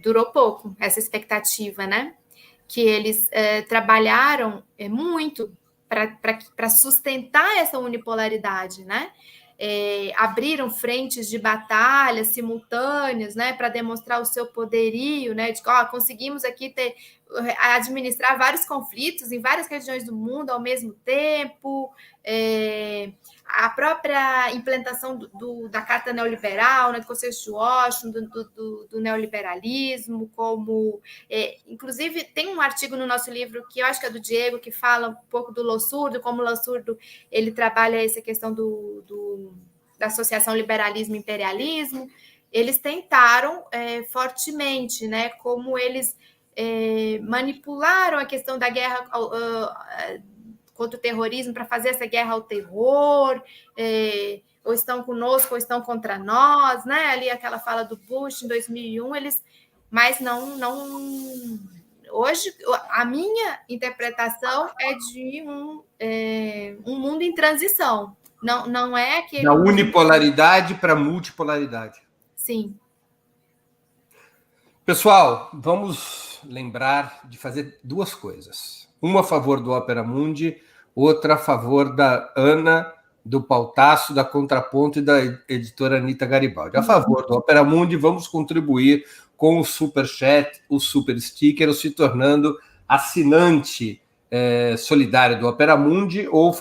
Durou pouco essa expectativa, né? Que eles trabalharam muito para sustentar essa unipolaridade, né? Abriram frentes de batalha simultâneas, né, para demonstrar o seu poderio, né, de conseguimos aqui administrar vários conflitos em várias regiões do mundo ao mesmo tempo, a própria implementação da Carta Neoliberal, né, do Consenso de Washington, do neoliberalismo, como... inclusive, tem um artigo no nosso livro, que eu acho que é do Diego, que fala um pouco do Lossurdo, como o Lossurdo ele trabalha essa questão da associação liberalismo-imperialismo. Eles tentaram fortemente, né, como eles manipularam a questão da guerra contra o terrorismo para fazer essa guerra ao terror, ou estão conosco ou estão contra nós, né? Ali aquela fala do Bush em 2001, mas não. Hoje, a minha interpretação é de um mundo em transição. Não é aquele... Da unipolaridade para multipolaridade. Sim. Pessoal, vamos lembrar de fazer duas coisas. Uma a favor do Opera Mundi, outra a favor da Ana, do Pautasso, da Contraponto e da editora Anita Garibaldi. A favor do Opera Mundi, vamos contribuir com o Super Chat, o Super Sticker, ou se tornando assinante solidário do Opera Mundi ou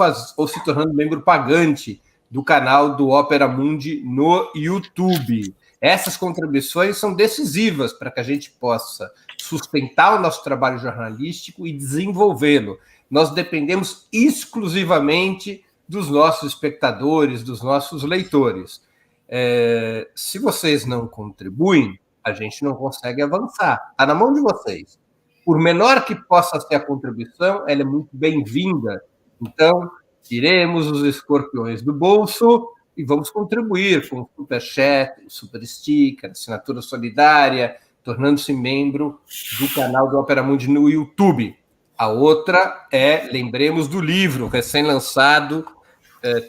se tornando membro pagante do canal do Opera Mundi no YouTube. Essas contribuições são decisivas para que a gente possa sustentar o nosso trabalho jornalístico e desenvolvê-lo. Nós dependemos exclusivamente dos nossos espectadores, dos nossos leitores. Se vocês não contribuem, a gente não consegue avançar. Está na mão de vocês. Por menor que possa ser a contribuição, ela é muito bem-vinda. Então, tiremos os escorpiões do bolso e vamos contribuir com o Super Chat, o Super Sticker, assinatura solidária, tornando-se membro do canal do Opera Mundi no YouTube. A outra lembremos do livro recém-lançado,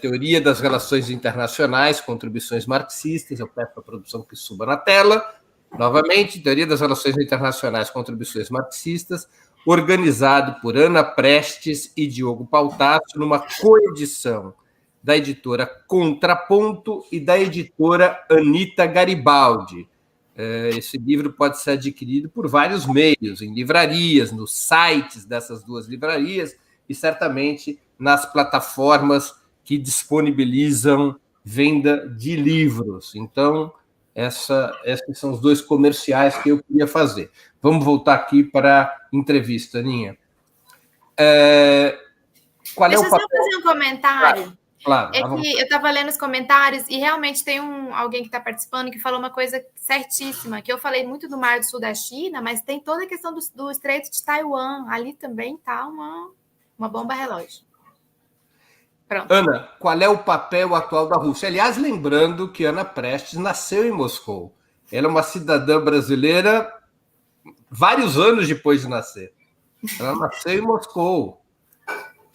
Teoria das Relações Internacionais, Contribuições Marxistas. Eu peço a produção que suba na tela. Novamente, Teoria das Relações Internacionais, Contribuições Marxistas, organizado por Ana Prestes e Diogo Pautasso, numa coedição da editora Contraponto e da editora Anita Garibaldi. Esse livro pode ser adquirido por vários meios, em livrarias, nos sites dessas duas livrarias e certamente nas plataformas que disponibilizam venda de livros. Então, esses são os dois comerciais que eu queria fazer. Vamos voltar aqui para a entrevista, Aninha. Qual Deixa é o papel? eu só fazer um comentário. Claro, que eu estava lendo os comentários e realmente tem alguém que está participando que falou uma coisa certíssima, que eu falei muito do Mar do Sul da China, mas tem toda a questão do Estreito de Taiwan. Ali também está uma bomba relógio. Pronto. Ana, qual é o papel atual da Rússia? Aliás, lembrando que Ana Prestes nasceu em Moscou. Ela é uma cidadã brasileira vários anos depois de nascer. Ela nasceu em Moscou.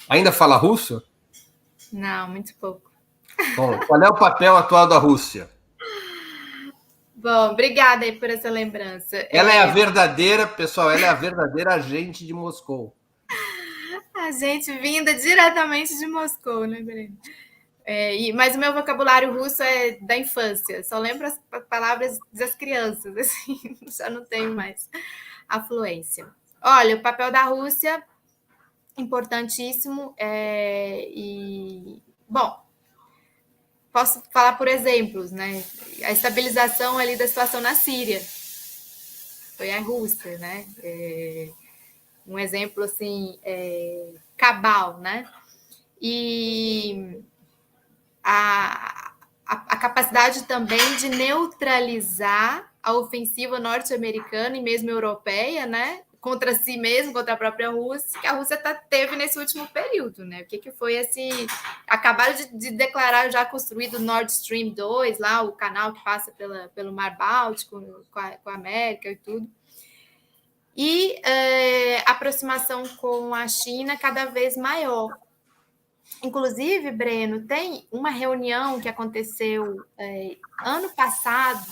Ainda fala russo? Não, muito pouco. Bom, qual é o papel atual da Rússia? Bom, obrigada aí por essa lembrança. Ela é a verdadeira, pessoal, ela é a verdadeira agente de Moscou. A gente vinda diretamente de Moscou, né, Breno? Mas o meu vocabulário russo é da infância, só lembro as palavras das crianças, assim, já não tenho mais a fluência. Olha, o papel da Rússia, importantíssimo, bom, posso falar por exemplos, né? A estabilização ali da situação na Síria foi a Rússia, né? Um exemplo assim cabal, né? E a capacidade também de neutralizar a ofensiva norte-americana e mesmo europeia, né? Contra si mesmo, contra a própria Rússia, que a Rússia teve nesse último período, né? O que foi esse... Acabaram de declarar já construído Nord Stream 2, lá o canal que passa pelo Mar Báltico, com a América e tudo. E aproximação com a China cada vez maior. Inclusive, Breno, tem uma reunião que aconteceu ano passado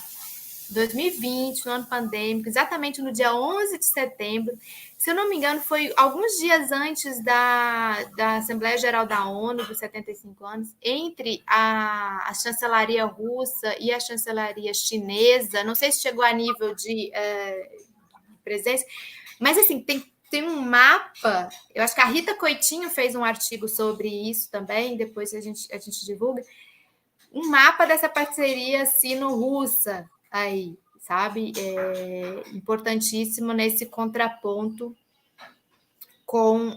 2020, no ano pandêmico, exatamente no dia 11 de setembro. Se eu não me engano, foi alguns dias antes da Assembleia Geral da ONU, dos 75 anos, entre a chancelaria russa e a chancelaria chinesa. Não sei se chegou a nível de presença, mas assim, tem um mapa. Eu acho que a Rita Coitinho fez um artigo sobre isso também, depois a gente divulga. Um mapa dessa parceria sino-russa aí, sabe? É importantíssimo nesse contraponto com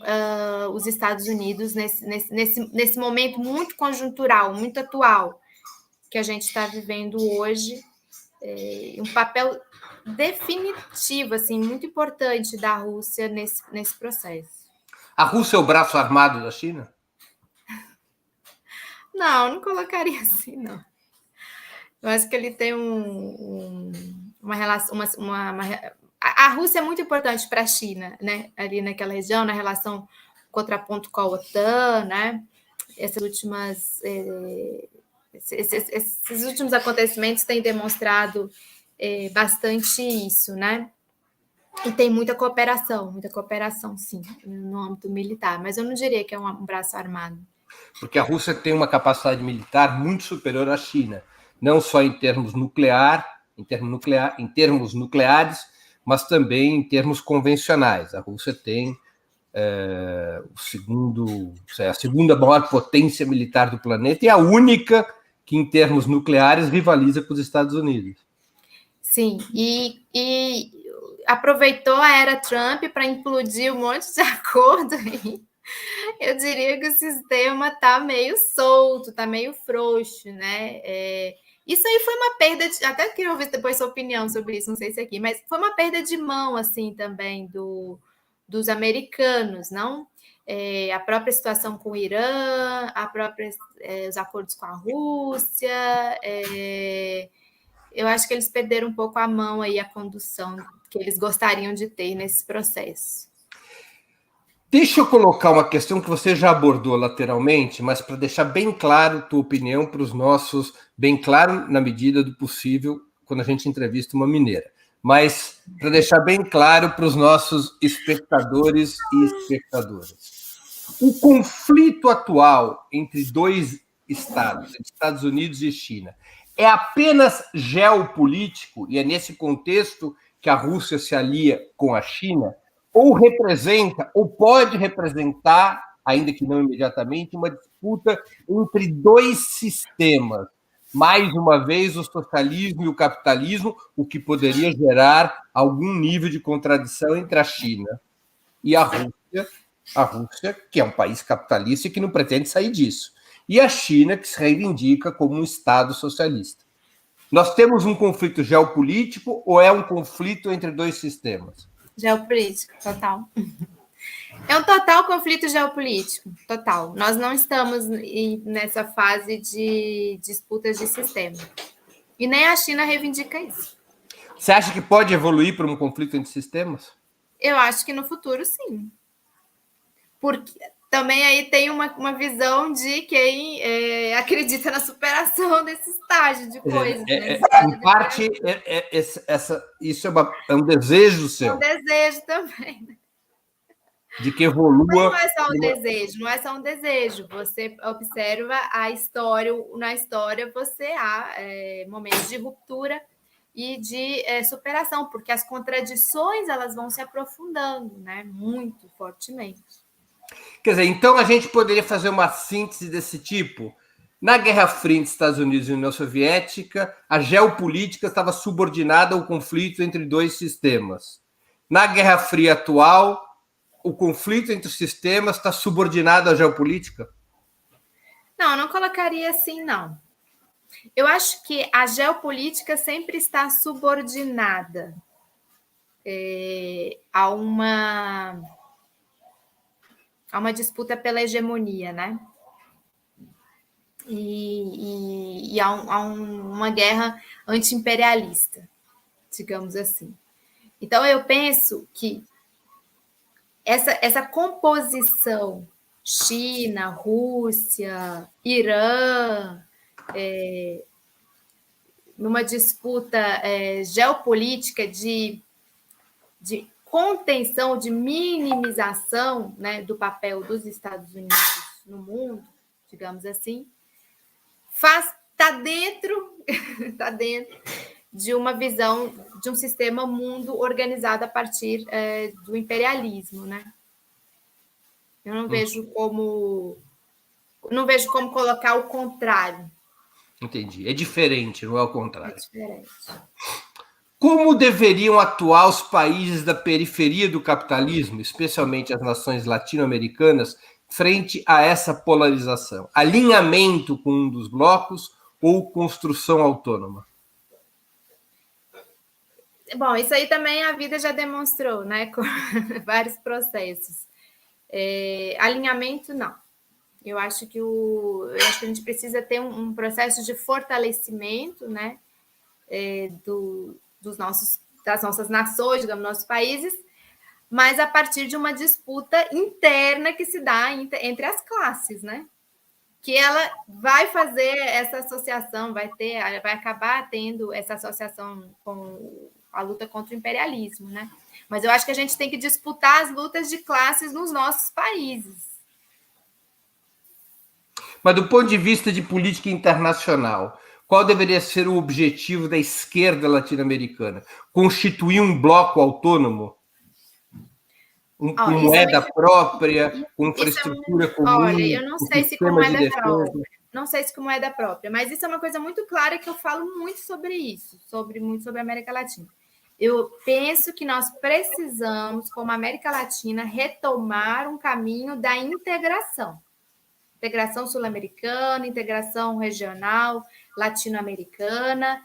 os Estados Unidos nesse momento muito conjuntural, muito atual que a gente está vivendo hoje. Um papel definitivo, assim, muito importante da Rússia nesse processo. A Rússia é o braço armado da China? Não colocaria assim, não. Eu acho que ele tem uma relação, a Rússia é muito importante para a China, né? Ali naquela região, na relação contraponto com a OTAN, né? Esses últimos acontecimentos têm demonstrado bastante isso, né? E tem muita cooperação, sim, no âmbito militar, mas eu não diria que é um braço armado. Porque a Rússia tem uma capacidade militar muito superior à China, não só em termos nucleares, mas também em termos convencionais. A Rússia tem a segunda maior potência militar do planeta e a única que, em termos nucleares, rivaliza com os Estados Unidos. Sim, e aproveitou a era Trump para implodir um monte de acordo aí. Eu diria que o sistema está meio solto, está meio frouxo, né? Isso aí foi uma perda de... Até queria ouvir depois sua opinião sobre isso, não sei se aqui, mas foi uma perda de mão, assim, também dos americanos, não? A própria situação com o Irã, os acordos com a Rússia... eu acho que eles perderam um pouco a mão aí, a condução que eles gostariam de ter nesse processo. Deixa eu colocar uma questão que você já abordou lateralmente, mas para deixar bem claro a tua opinião para os nossos, bem claro na medida do possível, quando a gente entrevista uma mineira, mas para deixar bem claro para os nossos espectadores e espectadoras. O conflito atual entre dois estados, Estados Unidos e China, é apenas geopolítico, e é nesse contexto que a Rússia se alia com a China, ou representa, ou pode representar, ainda que não imediatamente, uma disputa entre dois sistemas. Mais uma vez, o socialismo e o capitalismo, o que poderia gerar algum nível de contradição entre a China e a Rússia, que é um país capitalista e que não pretende sair disso, e a China, que se reivindica como um Estado socialista. Nós temos um conflito geopolítico ou é um conflito entre dois sistemas? Geopolítico, total. É um total conflito geopolítico, total. Nós não estamos nessa fase de disputas de sistema. E nem a China reivindica isso. Você acha que pode evoluir para um conflito entre sistemas? Eu acho que no futuro, sim. Porque também aí tem uma visão de quem acredita na superação desse estágio de coisas. Em parte, isso é um desejo seu. É um desejo também. De que evolua... Mas não é só um desejo. Você observa a história, na história você há momentos de ruptura e de superação, porque as contradições elas vão se aprofundando, né, muito fortemente. Quer dizer, então a gente poderia fazer uma síntese desse tipo. Na Guerra Fria entre Estados Unidos e União Soviética, a geopolítica estava subordinada ao conflito entre dois sistemas. Na Guerra Fria atual, o conflito entre os sistemas está subordinado à geopolítica? Não, eu não colocaria assim, não. Eu acho que a geopolítica sempre está subordinada a uma disputa pela hegemonia, né? E há uma guerra anti-imperialista, digamos assim. Então, eu penso que essa composição China, Rússia, Irã, numa disputa geopolítica de contenção, de minimização, né, do papel dos Estados Unidos no mundo, digamos assim, está dentro de uma visão de um sistema mundo organizado a partir do imperialismo, né? Eu não vejo como colocar o contrário. Entendi. É diferente, não é o contrário. É diferente. Como deveriam atuar os países da periferia do capitalismo, especialmente as nações latino-americanas, frente a essa polarização? Alinhamento com um dos blocos ou construção autônoma? Bom, isso aí também a vida já demonstrou, né? Com vários processos. Alinhamento, não. Eu acho que a gente precisa ter um processo de fortalecimento, né? Das nossas nações, digamos, nossos países, mas a partir de uma disputa interna que se dá entre as classes, né? Que ela vai fazer essa associação, vai acabar tendo essa associação com a luta contra o imperialismo, né? Mas eu acho que a gente tem que disputar as lutas de classes nos nossos países. Mas do ponto de vista de política internacional, qual deveria ser o objetivo da esquerda latino-americana? Constituir um bloco autônomo? Com moeda própria, com infraestrutura comum? Olha, eu não sei se com moeda própria. Não sei se com moeda própria, mas isso é uma coisa muito clara que eu falo muito sobre isso, muito sobre a América Latina. Eu penso que nós precisamos, como América Latina, retomar um caminho da integração. Integração sul-americana, integração regional, latino-americana.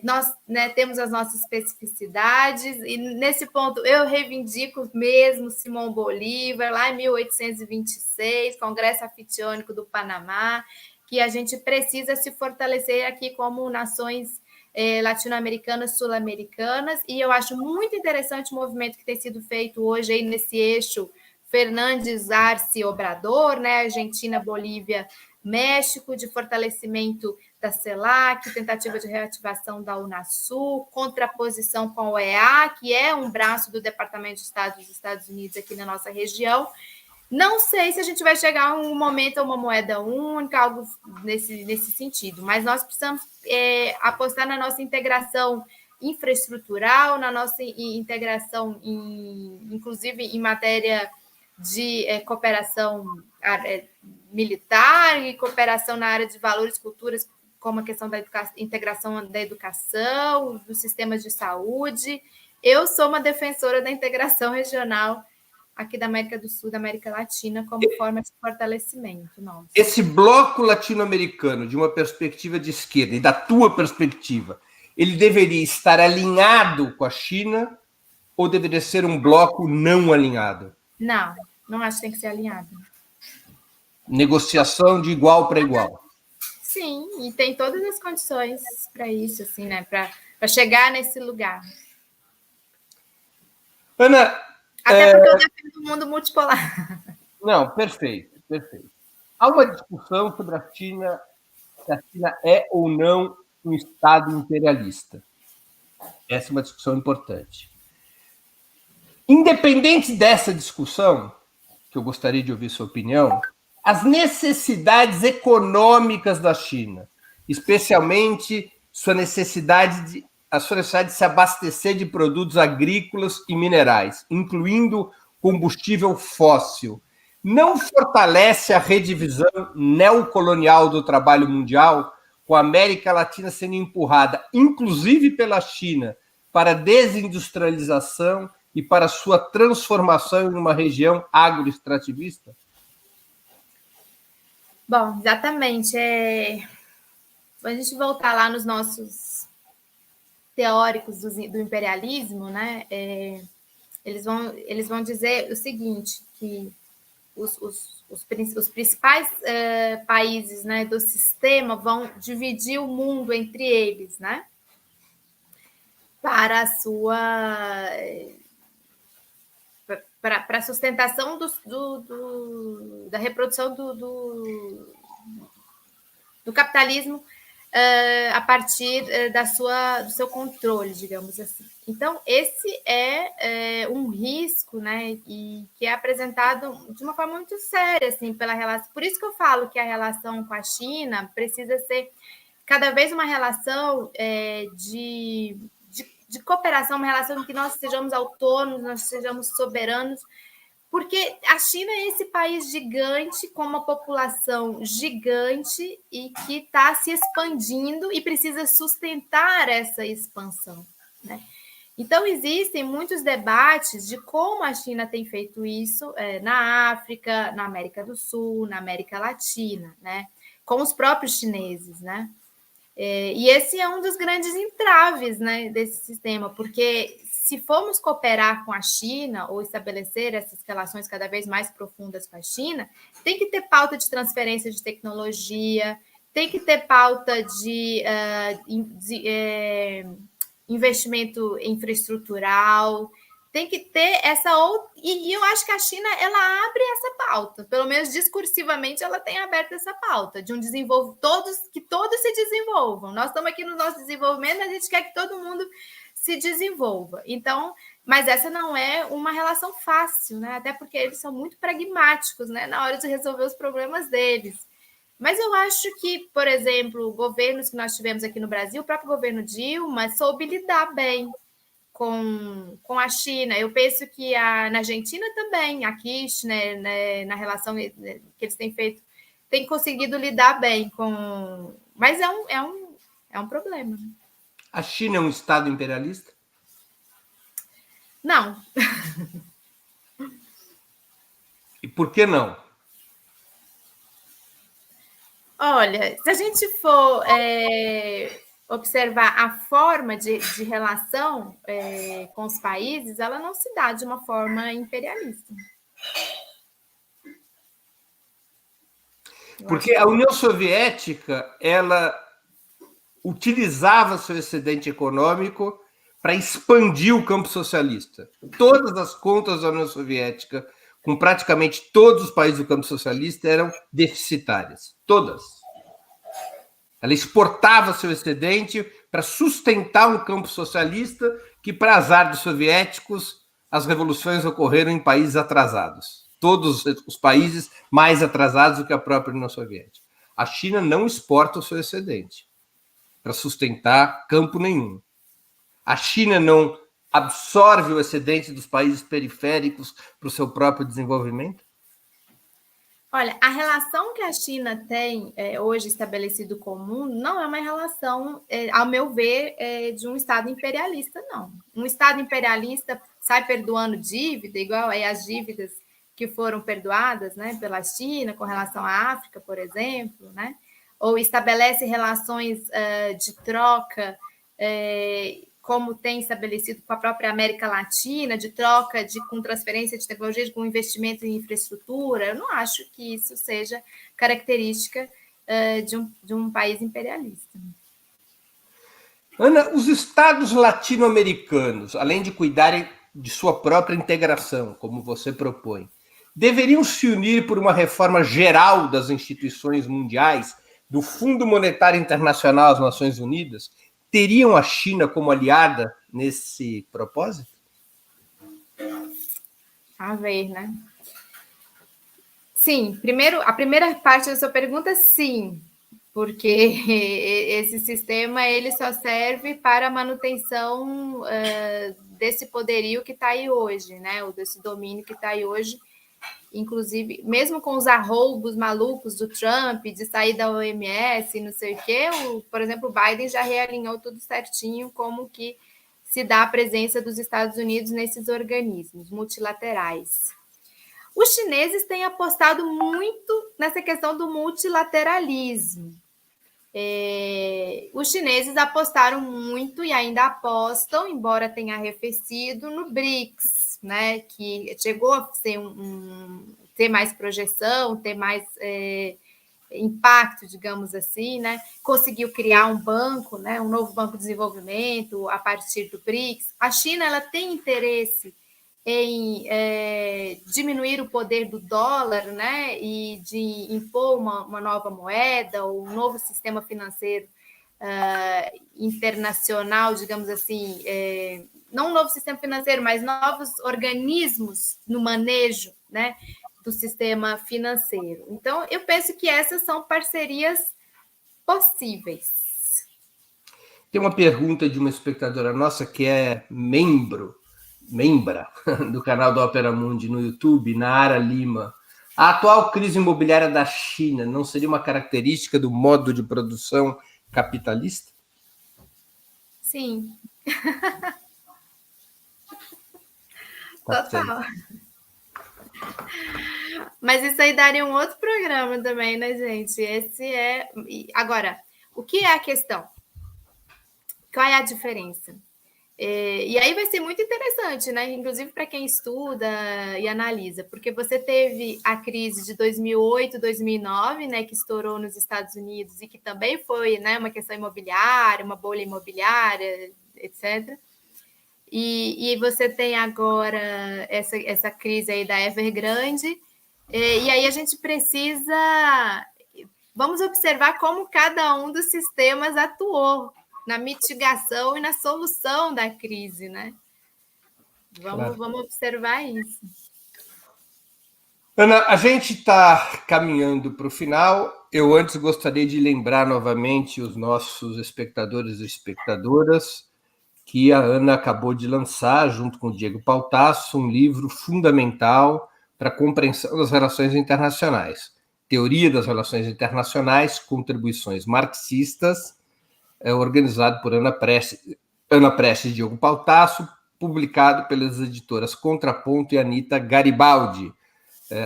Nós, né, temos as nossas especificidades, e nesse ponto eu reivindico mesmo Simão Bolívar, lá em 1826, Congresso Anfitriônico do Panamá, que a gente precisa se fortalecer aqui como nações latino-americanas, sul-americanas, e eu acho muito interessante o movimento que tem sido feito hoje aí nesse eixo Fernandes, Arce, Obrador, né? Argentina, Bolívia, México, de fortalecimento da CELAC, tentativa de reativação da Unasul, contraposição com a OEA, que é um braço do Departamento de Estado dos Estados Unidos aqui na nossa região. Não sei se a gente vai chegar a um momento a uma moeda única, algo nesse sentido, mas nós precisamos apostar na nossa integração infraestrutural, na nossa integração, inclusive em matéria de cooperação militar e cooperação na área de valores e culturas, como a questão da integração da educação, dos sistemas de saúde. Eu sou uma defensora da integração regional aqui da América do Sul, da América Latina, como forma de fortalecimento. Nossa. Esse bloco latino-americano, de uma perspectiva de esquerda, e da tua perspectiva, ele deveria estar alinhado com a China ou deveria ser um bloco não alinhado? Não acho que tem que ser alinhado. Negociação de igual para igual. Sim, e tem todas as condições para isso, assim, né? Para chegar nesse lugar. Ana, até porque eu defendo o mundo multipolar. Não, perfeito. Há uma discussão sobre a China, se a China é ou não um Estado imperialista. Essa é uma discussão importante. Independente dessa discussão, que eu gostaria de ouvir sua opinião, as necessidades econômicas da China, especialmente a sua necessidade de se abastecer de produtos agrícolas e minerais, incluindo combustível fóssil, não fortalece a redivisão neocolonial do trabalho mundial, com a América Latina sendo empurrada, inclusive pela China, para a desindustrialização e para a sua transformação em uma região agroextrativista? Bom, exatamente. Se a gente voltar lá nos nossos teóricos do imperialismo, né, eles vão dizer o seguinte, que os principais países, né, do sistema vão dividir o mundo entre eles, né, para a sua para a sustentação da reprodução do capitalismo a partir do seu controle, digamos assim. Então, esse é um risco, né, e que é apresentado de uma forma muito séria, assim, pela relação. Por isso que eu falo que a relação com a China precisa ser cada vez uma relação de cooperação, uma relação em que nós sejamos autônomos, nós sejamos soberanos, porque a China é esse país gigante, com uma população gigante e que está se expandindo e precisa sustentar essa expansão, né? Então, existem muitos debates de como a China tem feito isso na África, na América do Sul, na América Latina, né? Com os próprios chineses, né? E esse é um dos grandes entraves, né, desse sistema, porque se formos cooperar com a China ou estabelecer essas relações cada vez mais profundas com a China, tem que ter pauta de transferência de tecnologia, tem que ter pauta de investimento infraestrutural, tem que ter essa outra. E eu acho que a China ela abre essa pauta, pelo menos discursivamente ela tem aberto essa pauta de que todos se desenvolvam. Nós estamos aqui no nosso desenvolvimento, mas a gente quer que todo mundo se desenvolva. Então, mas essa não é uma relação fácil, né? Até porque eles são muito pragmáticos, né, na hora de resolver os problemas deles. Mas eu acho que, por exemplo, governos que nós tivemos aqui no Brasil, o próprio governo Dilma soube lidar bem com a China. Eu penso que na Argentina também, a Kirchner, né, na relação que eles têm feito, tem conseguido lidar bem com... Mas é um problema. A China é um Estado imperialista? Não. E por que não? Olha, se a gente for observar a forma de relação com os países, ela não se dá de uma forma imperialista. Porque a União Soviética, ela utilizava seu excedente econômico para expandir o campo socialista. Todas as contas da União Soviética, com praticamente todos os países do campo socialista, eram deficitárias. Todas. Ela exportava seu excedente para sustentar um campo socialista que, para azar dos soviéticos, as revoluções ocorreram em países atrasados. Todos os países mais atrasados do que a própria União Soviética. A China não exporta o seu excedente para sustentar campo nenhum. A China não absorve o excedente dos países periféricos para o seu próprio desenvolvimento? Olha, a relação que a China tem hoje estabelecido comum não é uma relação, ao meu ver, de um Estado imperialista, não. Um Estado imperialista sai perdoando dívida, igual aí as dívidas que foram perdoadas, né, pela China com relação à África, por exemplo, né? Ou estabelece relações de troca, como tem estabelecido com a própria América Latina, de troca com transferência de tecnologia, com investimento em infraestrutura. Eu não acho que isso seja característica de um país imperialista. Ana, os estados latino-americanos, além de cuidarem de sua própria integração, como você propõe, deveriam se unir por uma reforma geral das instituições mundiais, do Fundo Monetário Internacional, as Nações Unidas. Teriam a China como aliada nesse propósito? A ver, né? Sim, a primeira parte da sua pergunta, sim, porque esse sistema ele só serve para a manutenção desse poderio que está aí hoje, né? Ou desse domínio que está aí hoje, inclusive, mesmo com os arroubos malucos do Trump, de sair da OMS e não sei o quê, por exemplo, o Biden já realinhou tudo certinho como que se dá a presença dos Estados Unidos nesses organismos multilaterais. Os chineses têm apostado muito nessa questão do multilateralismo. Os chineses apostaram muito e ainda apostam, embora tenha arrefecido, no BRICS, né, que chegou a ser ter mais projeção, ter mais impacto, digamos assim, né? Conseguiu criar um banco, né, um novo banco de desenvolvimento a partir do BRICS. A China ela tem interesse em diminuir o poder do dólar, né, e de impor uma nova moeda ou um novo sistema financeiro internacional, digamos assim, não um novo sistema financeiro, mas novos organismos no manejo, né, do sistema financeiro. Então, eu penso que essas são parcerias possíveis. Tem uma pergunta de uma espectadora nossa que é membra do canal do Opera Mundi no YouTube, Nara Lima. A atual crise imobiliária da China não seria uma característica do modo de produção capitalista? Sim. Total. Mas isso aí daria um outro programa também, né, gente? Agora, o que é a questão? Qual é a diferença? E aí vai ser muito interessante, né? Inclusive para quem estuda e analisa, porque você teve a crise de 2008, 2009, né, que estourou nos Estados Unidos e que também foi, né, uma questão imobiliária, uma bolha imobiliária, etc. E você tem agora essa crise aí da Evergrande, e aí a gente precisa... Vamos observar como cada um dos sistemas atuou na mitigação e na solução da crise, né? Vamos observar isso. Ana, a gente está caminhando para o final. Eu antes gostaria de lembrar novamente os nossos espectadores e espectadoras que a Ana acabou de lançar, junto com o Diego Pautasso, um livro fundamental para a compreensão das relações internacionais. Teoria das Relações Internacionais, Contribuições Marxistas, organizado por Ana Prestes e Diogo Pautasso, publicado pelas editoras Contraponto e Anita Garibaldi,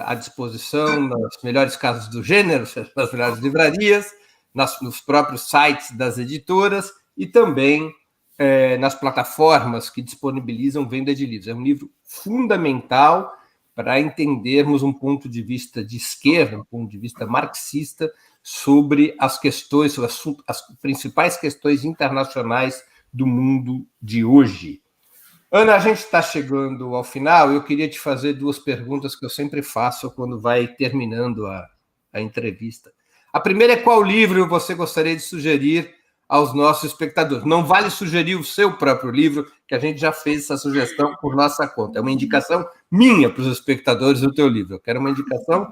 à disposição nas melhores casas do gênero, nas melhores livrarias, nos próprios sites das editoras e também nas plataformas que disponibilizam venda de livros. É um livro fundamental para entendermos um ponto de vista de esquerda, um ponto de vista marxista, sobre as questões, sobre as principais questões internacionais do mundo de hoje. Ana, a gente está chegando ao final. Eu queria te fazer duas perguntas que eu sempre faço quando vai terminando a entrevista. A primeira é: qual livro você gostaria de sugerir aos nossos espectadores? Não vale sugerir o seu próprio livro, que a gente já fez essa sugestão por nossa conta. É uma indicação minha para os espectadores do teu livro. Eu quero uma indicação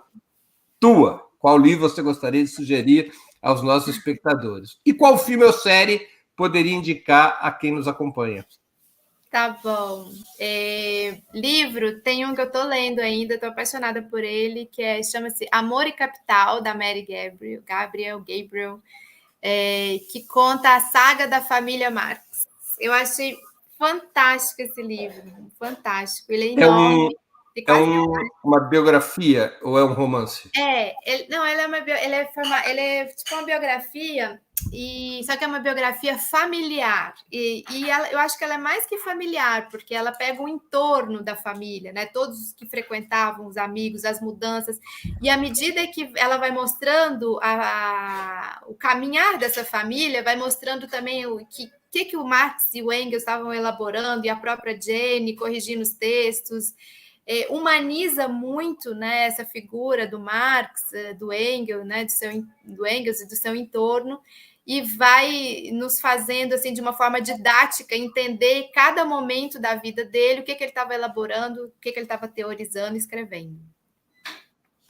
tua. Qual livro você gostaria de sugerir aos nossos espectadores? E qual filme ou série poderia indicar a quem nos acompanha? Tá bom. Livro, tem um que eu estou lendo ainda, estou apaixonada por ele, que chama-se Amor e Capital, da Mary Gabriel, que conta a saga da família Marx. Eu achei fantástico esse livro, fantástico. Ele é enorme. Uma biografia ou é um romance? Ele é tipo uma biografia, só que é uma biografia familiar. Eu acho que ela é mais que familiar, porque ela pega o entorno da família, né? Todos os que frequentavam, os amigos, as mudanças. E à medida que ela vai mostrando o caminhar dessa família, vai mostrando também o que o Marx e o Engels estavam elaborando, e a própria Jenny corrigindo os textos. Humaniza muito, né, essa figura do Marx, do Engels, né, do Engels e do seu entorno, e vai nos fazendo, assim, de uma forma didática, entender cada momento da vida dele, o que ele estava elaborando, o que ele estava teorizando e escrevendo.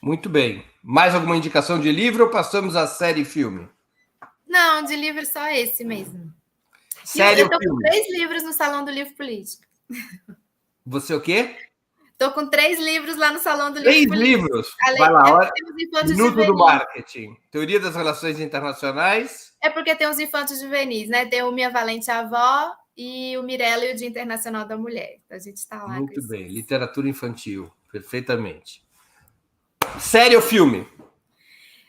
Muito bem. Mais alguma indicação de livro ou passamos à série e filme? Não, de livro só esse mesmo. Série eu tô com 3 livros no Salão do Livro Político. Você o quê? Estou com 3 livros lá no Salão do Livro Político. 3 livros? Vai lá, Minuto do Marketing. Teoria das Relações Internacionais. É porque tem os infantos juvenis, né? Tem o Minha Valente Avó e o Mirella e o Dia Internacional da Mulher. Então, a gente está lá. Muito bem. Literatura infantil. Perfeitamente. Série ou filme?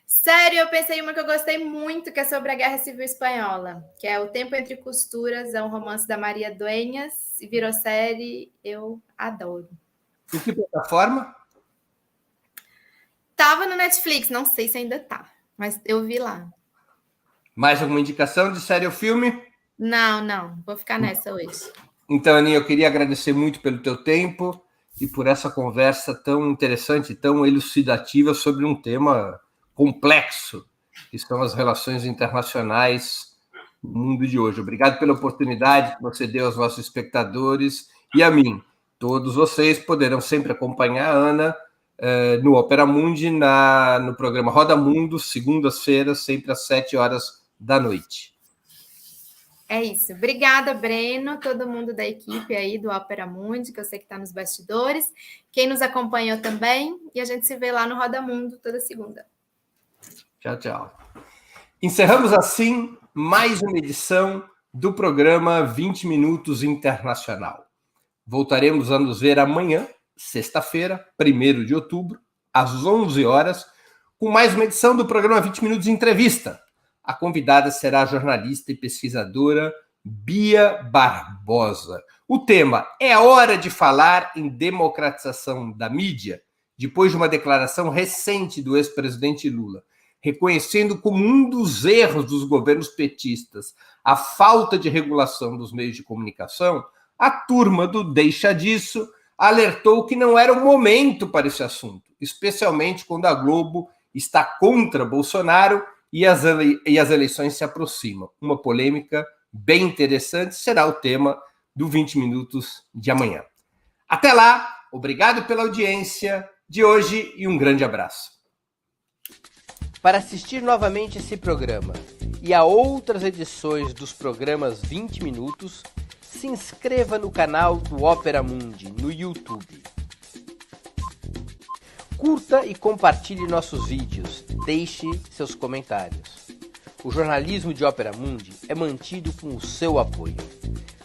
Série, eu pensei em uma que eu gostei muito, que é sobre a Guerra Civil Espanhola, que é O Tempo Entre Costuras, é um romance da Maria Dueñas, e virou série, eu adoro. Em que plataforma? Tava no Netflix, não sei se ainda tá, mas eu vi lá. Mais alguma indicação de série ou filme? Não, vou ficar nessa hoje. Então, Aninha, eu queria agradecer muito pelo teu tempo e por essa conversa tão interessante, tão elucidativa sobre um tema complexo, que são as relações internacionais no mundo de hoje. Obrigado pela oportunidade que você deu aos nossos espectadores e a mim. Todos vocês poderão sempre acompanhar a Ana no Opera Mundi, no programa Roda Mundo, segundas-feiras, sempre às 7h da noite. É isso. Obrigada, Breno, todo mundo da equipe aí do Opera Mundi, que eu sei que está nos bastidores, quem nos acompanhou também, e a gente se vê lá no Roda Mundo toda segunda. Tchau, tchau. Encerramos assim mais uma edição do programa 20 Minutos Internacional. Voltaremos a nos ver amanhã, sexta-feira, 1º de outubro, às 11h, com mais uma edição do programa 20 Minutos Entrevista. A convidada será a jornalista e pesquisadora Bia Barbosa. O tema é a hora de falar em democratização da mídia, depois de uma declaração recente do ex-presidente Lula, reconhecendo como um dos erros dos governos petistas a falta de regulação dos meios de comunicação. A turma do Deixa Disso alertou que não era o momento para esse assunto, especialmente quando a Globo está contra Bolsonaro e as eleições se aproximam. Uma polêmica bem interessante será o tema do 20 Minutos de amanhã. Até lá, obrigado pela audiência de hoje e um grande abraço. Para assistir novamente esse programa e a outras edições dos programas 20 Minutos, se inscreva no canal do Opera Mundi no YouTube. Curta e compartilhe nossos vídeos, deixe seus comentários. O jornalismo de Opera Mundi é mantido com o seu apoio.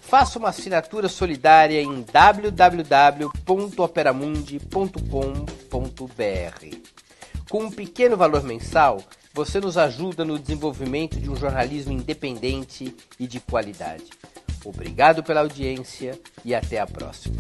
Faça uma assinatura solidária em www.operamundi.com.br. Com um pequeno valor mensal, você nos ajuda no desenvolvimento de um jornalismo independente e de qualidade. Obrigado pela audiência e até a próxima.